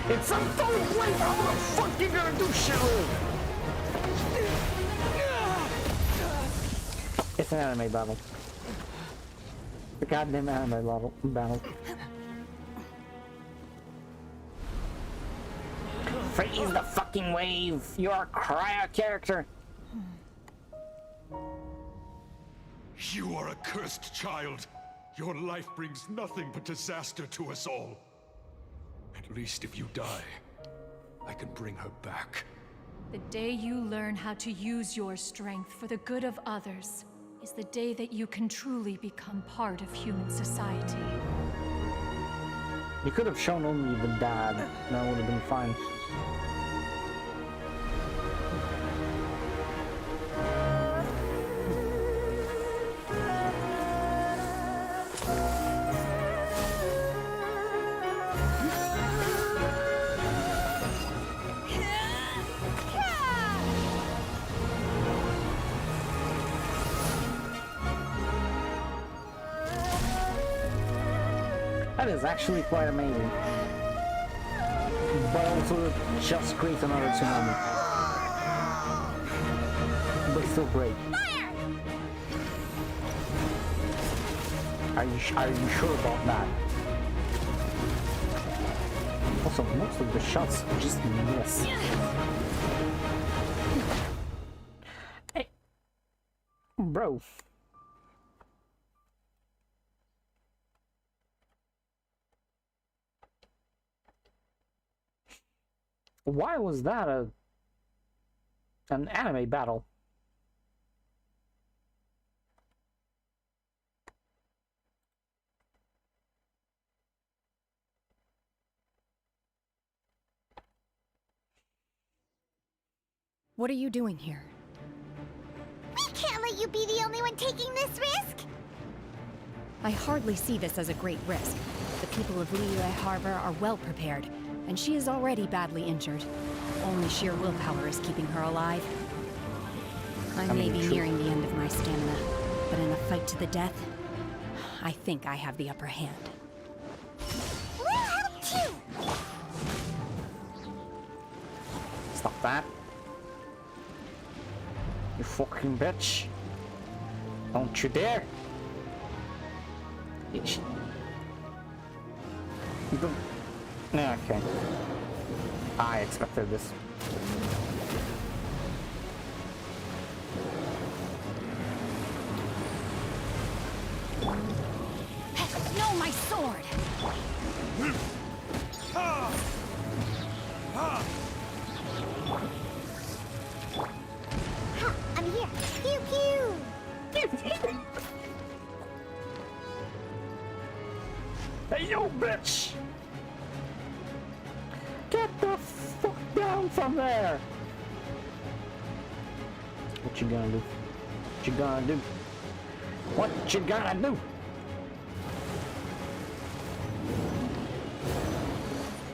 Speaker 1: It's a phone blade! How the fuck you gonna do shit with? It's an anime battle. The goddamn anime battle. Freeze the fucking wave! You're a cryo character!
Speaker 16: You are a cursed child. Your life brings nothing but disaster to us all. At least if you die, I can bring her back.
Speaker 8: The day you learn how to use your strength for the good of others is the day that you can truly become part of human society.
Speaker 1: You could have shown only the dad. That would have been fine. That is actually quite amazing. But also just creates another tsunami. But still great. Are you sure about that? Also, most of the shots just miss. Hey, bro. Why was that an anime battle?
Speaker 3: What are you doing here?
Speaker 2: We can't let you be the only one taking this risk!
Speaker 3: I hardly see this as a great risk. The people of Liyue Harbor are well prepared, and she is already badly injured. Only sheer willpower is keeping her alive. I may be nearing the end of my stamina, but in a fight to the death, I think I have the upper hand.
Speaker 2: We'll help too!
Speaker 1: Stop that. You fucking bitch. Don't you dare. Itch. Okay. I expected this.
Speaker 3: No, my sword!
Speaker 2: I'm here. Pew pew!
Speaker 1: Hey, you bitch! Get the fuck down from there! What you gonna do? What you gonna do? What you gonna do?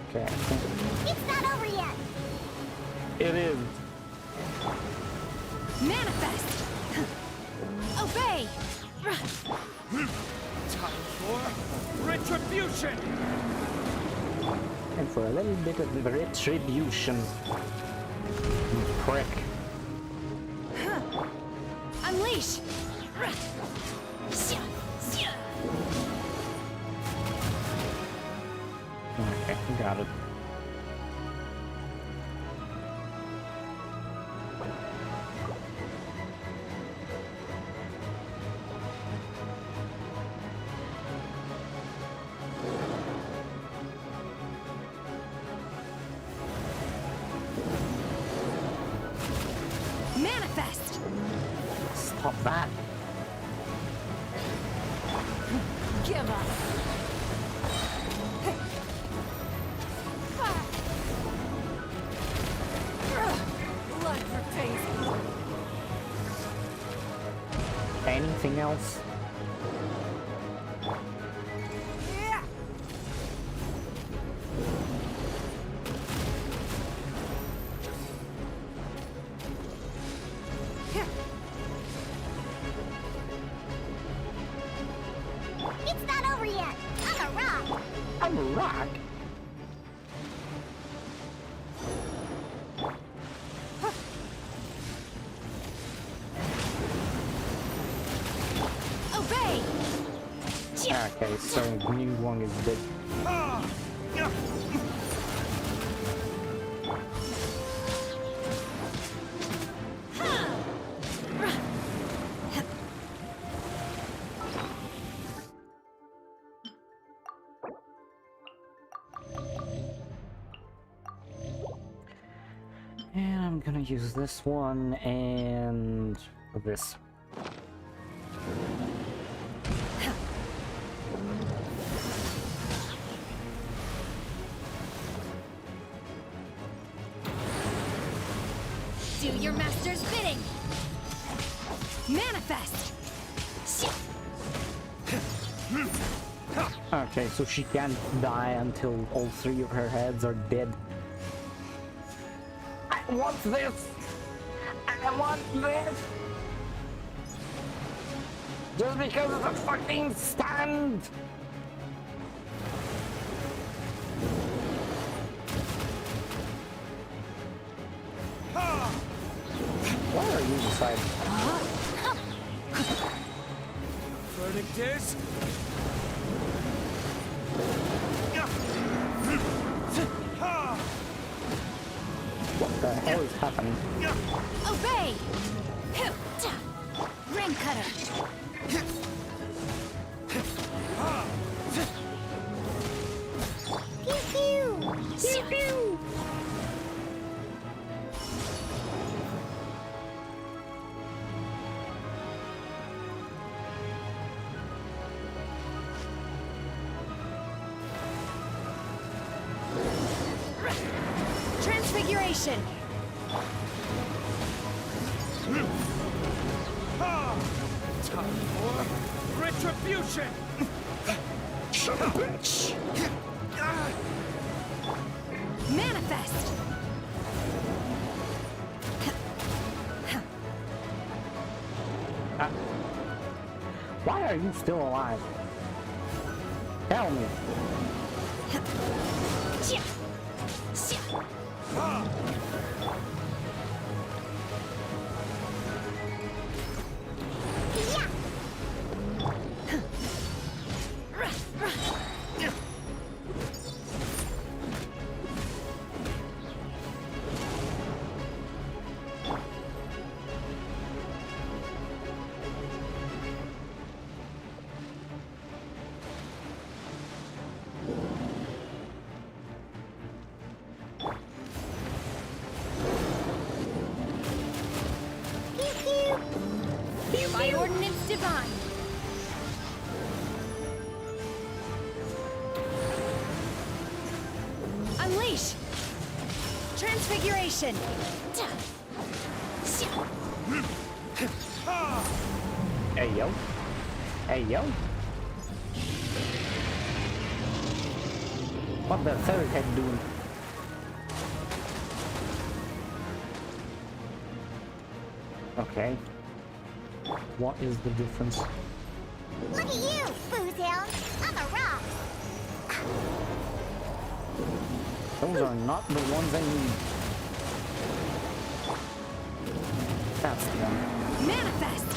Speaker 1: Okay, I think
Speaker 2: It's not over yet!
Speaker 1: it is.
Speaker 3: Manifest! Obey!
Speaker 12: Time for retribution!
Speaker 1: And for a little bit of retribution. You prick.
Speaker 3: Unleash!
Speaker 1: Okay, got it.
Speaker 3: Manifest!
Speaker 1: Stop that.
Speaker 3: Give up! Blood for face!
Speaker 1: Anything else?
Speaker 2: It's not over yet! I'm a rock!
Speaker 1: I'm a rock.
Speaker 3: Obey!
Speaker 1: Okay, so Ningguang is dead. And I'm gonna use this one and this.
Speaker 3: Do your master's bidding! Manifest!
Speaker 1: Okay, so she can't die until all three of her heads are dead. I want this! I want this! Just because of the fucking stand! Why are you deciding?
Speaker 11: Verdict is...
Speaker 1: What the hell is happening?
Speaker 3: Obey! Ring cutter!
Speaker 2: Pew pew! Pew pew!
Speaker 3: Transfiguration!
Speaker 11: Time for retribution!
Speaker 3: Manifest!
Speaker 1: Why are you still alive? Tell me.
Speaker 3: By ordinance divine! Unleash! Transfiguration!
Speaker 1: Hey yo. Hey yo. What the third head doing? Okay. What is the difference?
Speaker 2: Look at you, Boozehound! I'm a rock!
Speaker 1: Those are not the ones I need. That's the one.
Speaker 3: Manifest!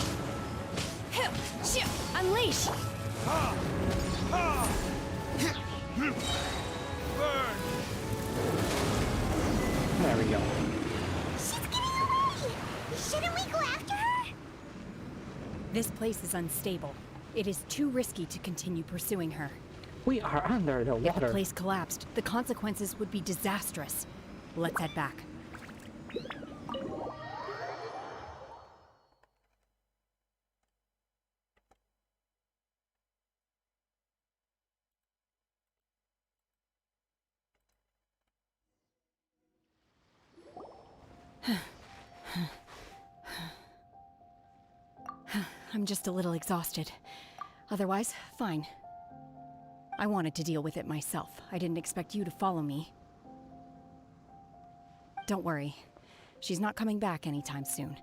Speaker 3: Unleash!
Speaker 11: Burn!
Speaker 1: There we go.
Speaker 2: She's getting away! Shouldn't we go after her?
Speaker 3: This place is unstable. It is too risky to continue pursuing her.
Speaker 1: We are under the
Speaker 3: If the
Speaker 1: water.
Speaker 3: place collapsed, the consequences would be disastrous. Let's head back. I'm just a little exhausted. Otherwise, fine. I wanted to deal with it myself. I didn't expect you to follow me. Don't worry. She's not coming back anytime soon.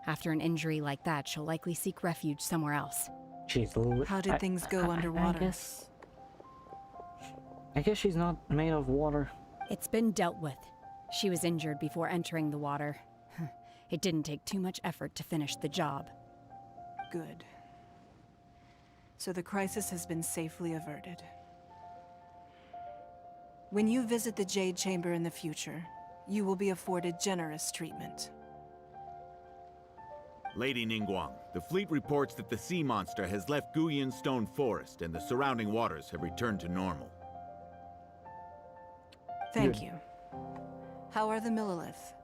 Speaker 3: After an injury like that, she'll likely seek refuge somewhere else.
Speaker 1: She's a little bit...
Speaker 15: How did things go underwater?
Speaker 1: I guess she's not made of water.
Speaker 3: It's been dealt with. She was injured before entering the water. It didn't take too much effort to finish the job.
Speaker 15: Good. So the crisis has been safely averted. When you visit the Jade Chamber in the future, you will be afforded generous treatment.
Speaker 11: Lady Ningguang, the fleet reports that the sea monster has left Guyun Stone Forest and the surrounding waters have returned to normal.
Speaker 15: Thank you. How are the Millilith?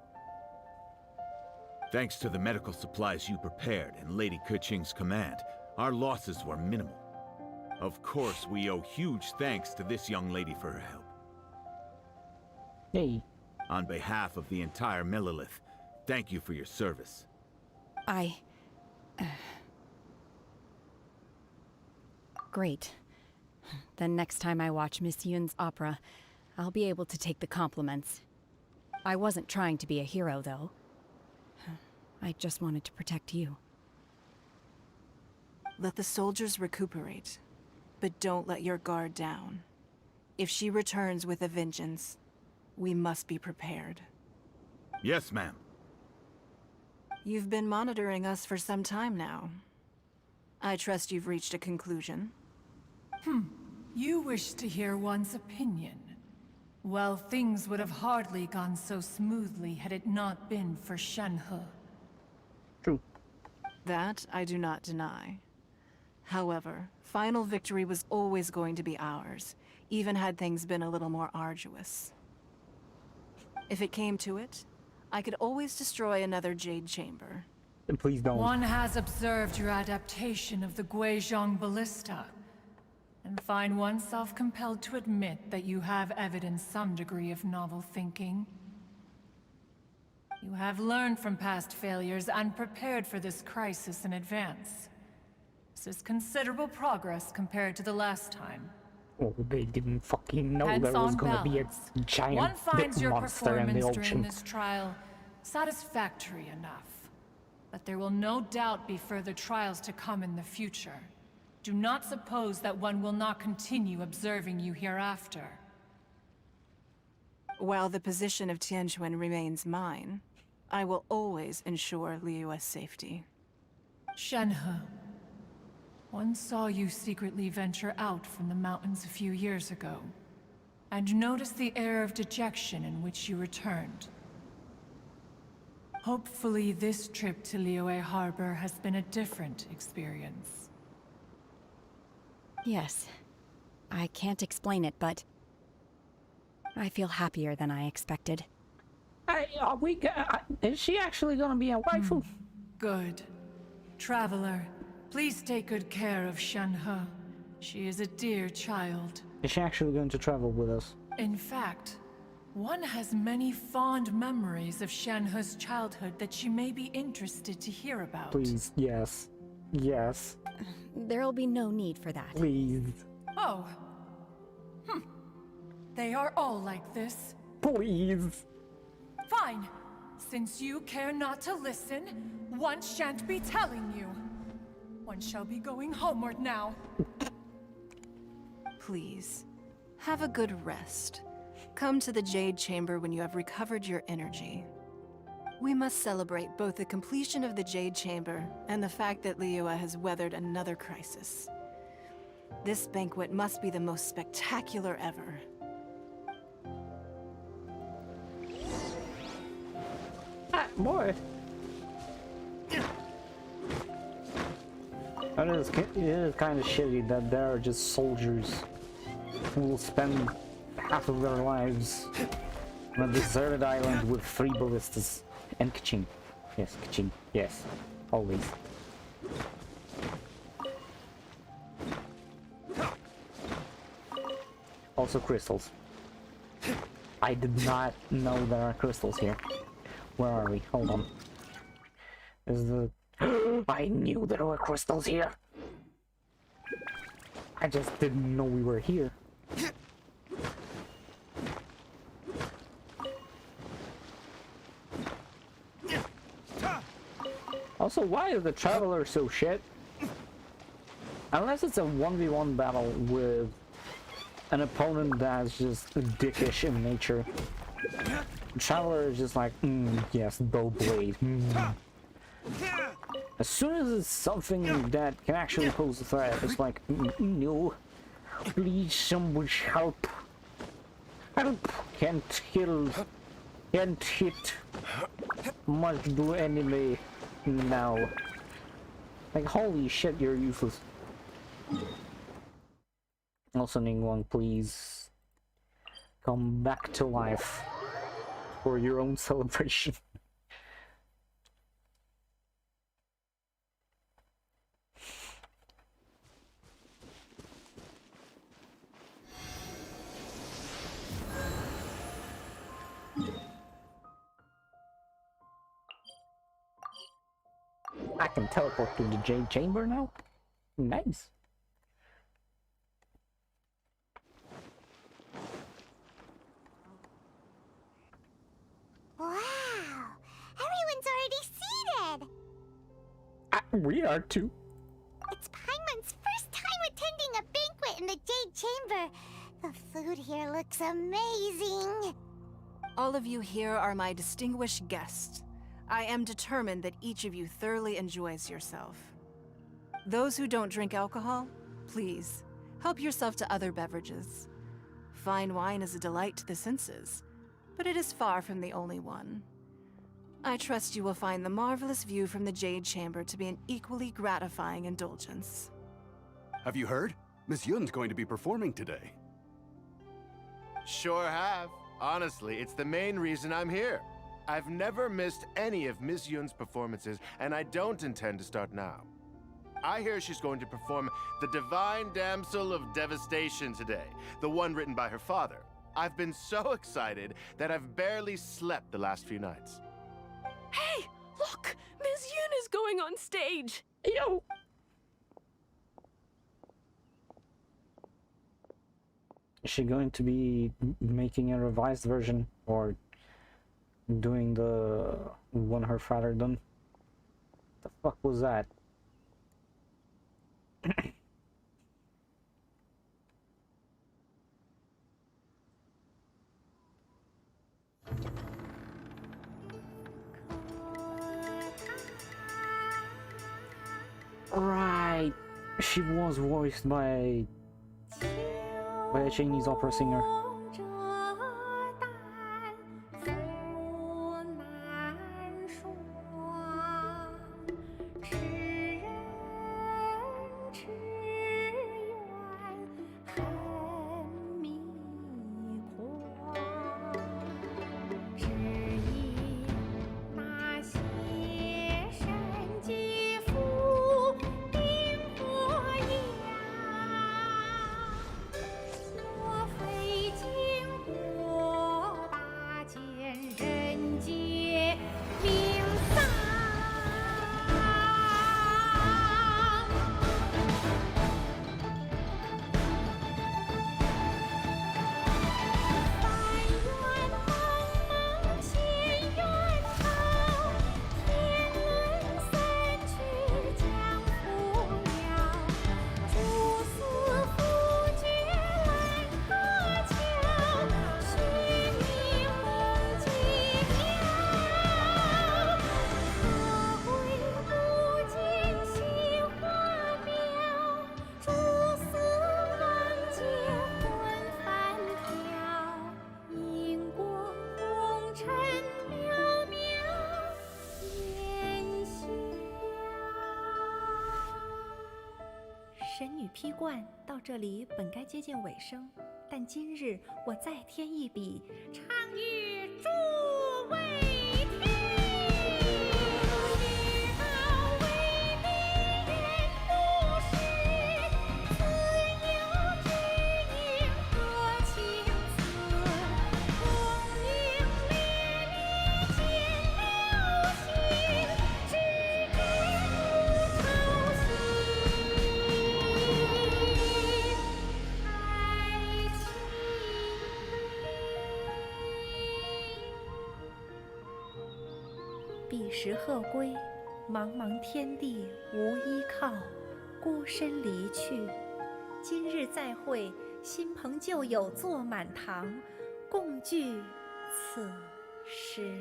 Speaker 11: Thanks to the medical supplies you prepared and Lady Keqing's command, our losses were minimal. Of course, we owe huge thanks to this young lady for her help.
Speaker 1: Hey.
Speaker 11: On behalf of the entire Millilith, thank you for your service.
Speaker 3: Great. Then next time I watch Miss Yun's opera, I'll be able to take the compliments. I wasn't trying to be a hero, though. I just wanted to protect you.
Speaker 15: Let the soldiers recuperate, but don't let your guard down. If she returns with a vengeance, we must be prepared.
Speaker 11: Yes, ma'am.
Speaker 15: You've been monitoring us for some time now. I trust you've reached a conclusion.
Speaker 8: You wish to hear one's opinion. Well, things would have hardly gone so smoothly had it not been for Shenhe.
Speaker 1: True.
Speaker 15: That I do not deny. However, final victory was always going to be ours, even had things been a little more arduous. If it came to it, I could always destroy another Jade Chamber.
Speaker 1: Then please don't.
Speaker 8: One has observed your adaptation of the Guizhong Ballista, and find oneself compelled to admit that you have evidenced some degree of novel thinking. You have learned from past failures and prepared for this crisis in advance. This is considerable progress compared to the last time.
Speaker 1: Oh, they didn't fucking know
Speaker 8: Hence,
Speaker 1: there was
Speaker 8: on
Speaker 1: gonna be a
Speaker 8: balance,
Speaker 1: giant
Speaker 8: one finds your
Speaker 1: monster in the
Speaker 8: performance during
Speaker 1: ocean.
Speaker 8: this trial satisfactory enough. But there will no doubt be further trials to come in the future. Do not suppose that one will not continue observing you hereafter.
Speaker 15: While the position of Tianquan remains mine, I will always ensure Liyue's safety.
Speaker 8: Shenhe, one saw you secretly venture out from the mountains a few years ago, and noticed the air of dejection in which you returned. Hopefully this trip to Liyue Harbor has been a different experience.
Speaker 3: Yes. I can't explain it, but I feel happier than I expected.
Speaker 1: Is she actually gonna be a waifu?
Speaker 8: Good. Traveler, please take good care of Shenhe. She is a dear child.
Speaker 1: Is she actually going to travel with us?
Speaker 8: In fact, one has many fond memories of Shenhe's childhood that she may be interested to hear about.
Speaker 1: Please, yes. Yes.
Speaker 3: There'll be no need for that.
Speaker 1: Please.
Speaker 8: Oh. They are all like this.
Speaker 1: Please.
Speaker 8: Fine. Since you care not to listen, one shan't be telling you. One shall be going homeward now.
Speaker 15: Please, have a good rest. Come to the Jade Chamber when you have recovered your energy. We must celebrate both the completion of the Jade Chamber and the fact that Liyue has weathered another crisis. This banquet must be the most spectacular ever.
Speaker 1: Boy. It is kind of shitty that there are just soldiers who will spend half of their lives on a deserted island with 3 ballistas. And kaching. Yes, kaching. Yes. Always. Also crystals. I did not know there are crystals here. Where are we? Hold on. Is the... I knew there were crystals here! I just didn't know we were here. Also, why is the Traveler so shit? Unless it's a 1v1 battle with an opponent that's just dickish in nature. The Traveler is just like, yes, bow blade. As soon as it's something that can actually pose a threat, it's like, no, please someone help. Help! Can't kill, can't hit, must do enemy now. Like, holy shit, you're useless. Also, Ningguang, please come back to life for your own celebration. I can teleport to the Jade Chamber now? Nice.
Speaker 2: Wow! Everyone's already seated!
Speaker 1: We are too.
Speaker 2: It's Paimon's first time attending a banquet in the Jade Chamber. The food here looks amazing.
Speaker 15: All of you here are my distinguished guests. I am determined that each of you thoroughly enjoys yourself. Those who don't drink alcohol, please, help yourself to other beverages. Fine wine is a delight to the senses, but it is far from the only one. I trust you will find the marvelous view from the Jade Chamber to be an equally gratifying indulgence.
Speaker 17: Have you heard? Miss Yun's going to be performing today.
Speaker 6: Sure have. Honestly, it's the main reason I'm here. I've never missed any of Miss Yun's performances, and I don't intend to start now. I hear she's going to perform The Divine Damsel of Devastation today, the one written by her father. I've been so excited that I've barely slept the last few nights.
Speaker 18: Hey, look! Miss Yun is going on stage!
Speaker 1: Yo! Is she going to be making a revised version or doing the one her father done? The fuck was that? Right, she was voiced by a Chinese opera singer.
Speaker 19: 神女披冠到这里本该接近尾声，但今日我再添一笔，唱与诸位听。知道为敌人不是，自有知音何情思？功名烈烈见了心，只知不操心。彼时鹤归，茫茫天地无依靠，孤身离去。今日再会，新朋旧友坐满堂，共聚此时。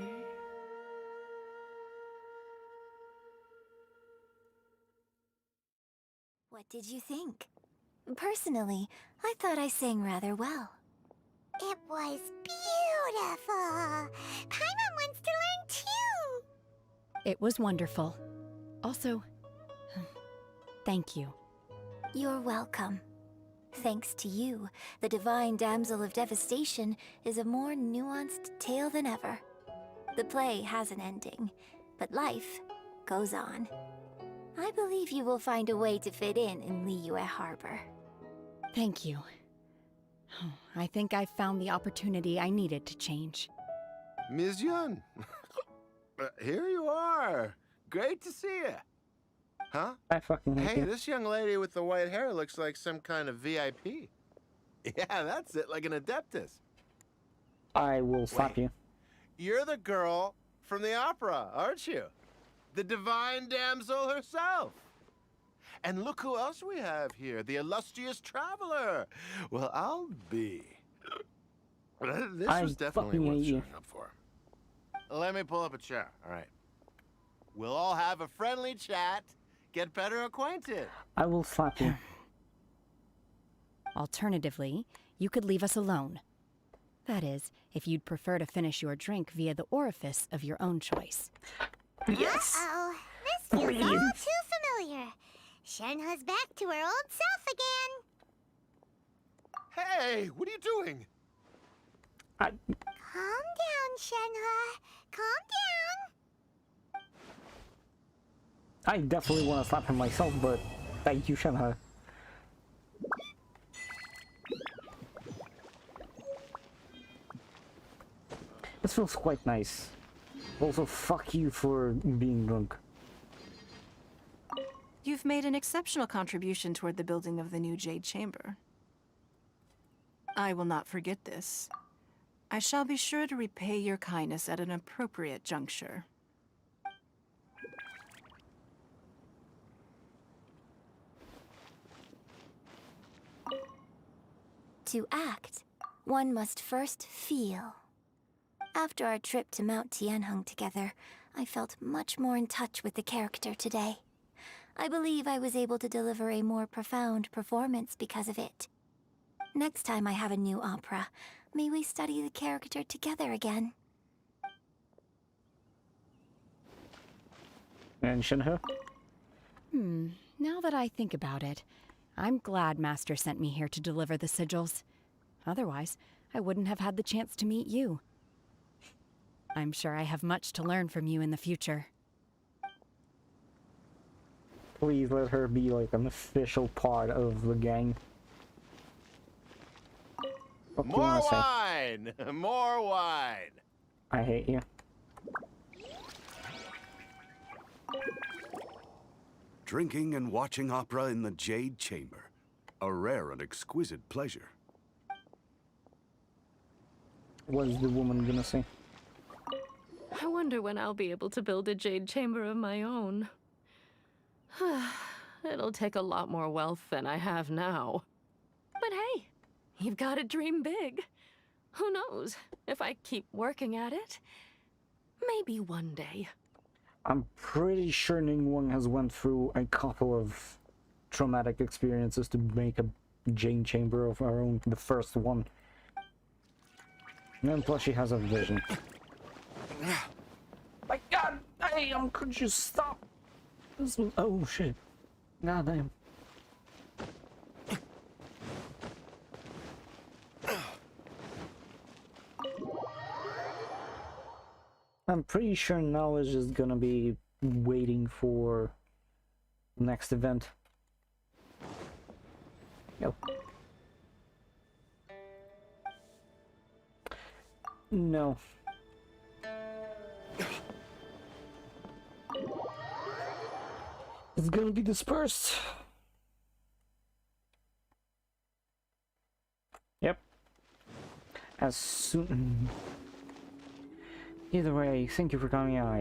Speaker 10: What did you think? Personally, I thought I sang rather well.
Speaker 2: It was beautiful. Paimon wants to learn too.
Speaker 3: It was wonderful. Also, thank you.
Speaker 10: You're welcome. Thanks to you, the Divine Damsel of Devastation is a more nuanced tale than ever. The play has an ending, but life goes on. I believe you will find a way to fit in Liyue Harbor.
Speaker 3: Thank you. I think I've found the opportunity I needed to change.
Speaker 6: Ms. Yun, here you are. Great to see you. Huh?
Speaker 1: I fucking hate
Speaker 6: Hey,
Speaker 1: you.
Speaker 6: this young lady with the white hair looks like some kind of VIP. Yeah, that's it, like an adeptus.
Speaker 1: I will slap you.
Speaker 6: You're the girl from the opera, aren't you? The Divine Damsel herself. And look who else we have here, the illustrious traveler. Well, I'll be. This was definitely worth showing up for. Let me pull up a chair, all right. We'll all have a friendly chat, get better acquainted.
Speaker 1: I will slap you.
Speaker 3: Alternatively, you could leave us alone. That is, if you'd prefer to finish your drink via the orifice of your own choice.
Speaker 1: Yes!
Speaker 2: Uh-oh, this feels all too familiar. Shenhe's back to her old self again.
Speaker 6: Hey, what are you doing?
Speaker 2: Calm down, Shenhe. Calm down.
Speaker 1: I definitely want to slap him myself, but thank you, Shenhe. This feels quite nice. Also, fuck you for being drunk.
Speaker 15: You've made an exceptional contribution toward the building of the new Jade Chamber. I will not forget this. I shall be sure to repay your kindness at an appropriate juncture.
Speaker 10: To act, one must first feel. After our trip to Mount Tianheng together, I felt much more in touch with the character today. I believe I was able to deliver a more profound performance because of it. Next time I have a new opera, may we study the character together again.
Speaker 1: And Shenhe?
Speaker 3: Now that I think about it, I'm glad Master sent me here to deliver the sigils. Otherwise, I wouldn't have had the chance to meet you. I'm sure I have much to learn from you in the future.
Speaker 1: Please let her be like an official part of the gang. What do you
Speaker 6: More
Speaker 1: wanna say?
Speaker 6: wine! More wine!
Speaker 1: I hate you.
Speaker 17: Drinking and watching opera in the Jade Chamber. A rare and exquisite pleasure.
Speaker 1: What is the woman gonna say?
Speaker 18: I wonder when I'll be able to build a jade chamber of my own. It'll take a lot more wealth than I have now. But hey, you've got to dream big. Who knows? If I keep working at it, maybe one day.
Speaker 1: I'm pretty sure Ningguang has went through a couple of traumatic experiences to make a Jade Chamber of her own, the first one. And plus she has a vision. My god damn, could you stop? This was, oh shit. God damn. I'm pretty sure now is just gonna be waiting for the next event. Yep. No. It's gonna be dispersed. Yep. As soon... Either way, thank you for coming out.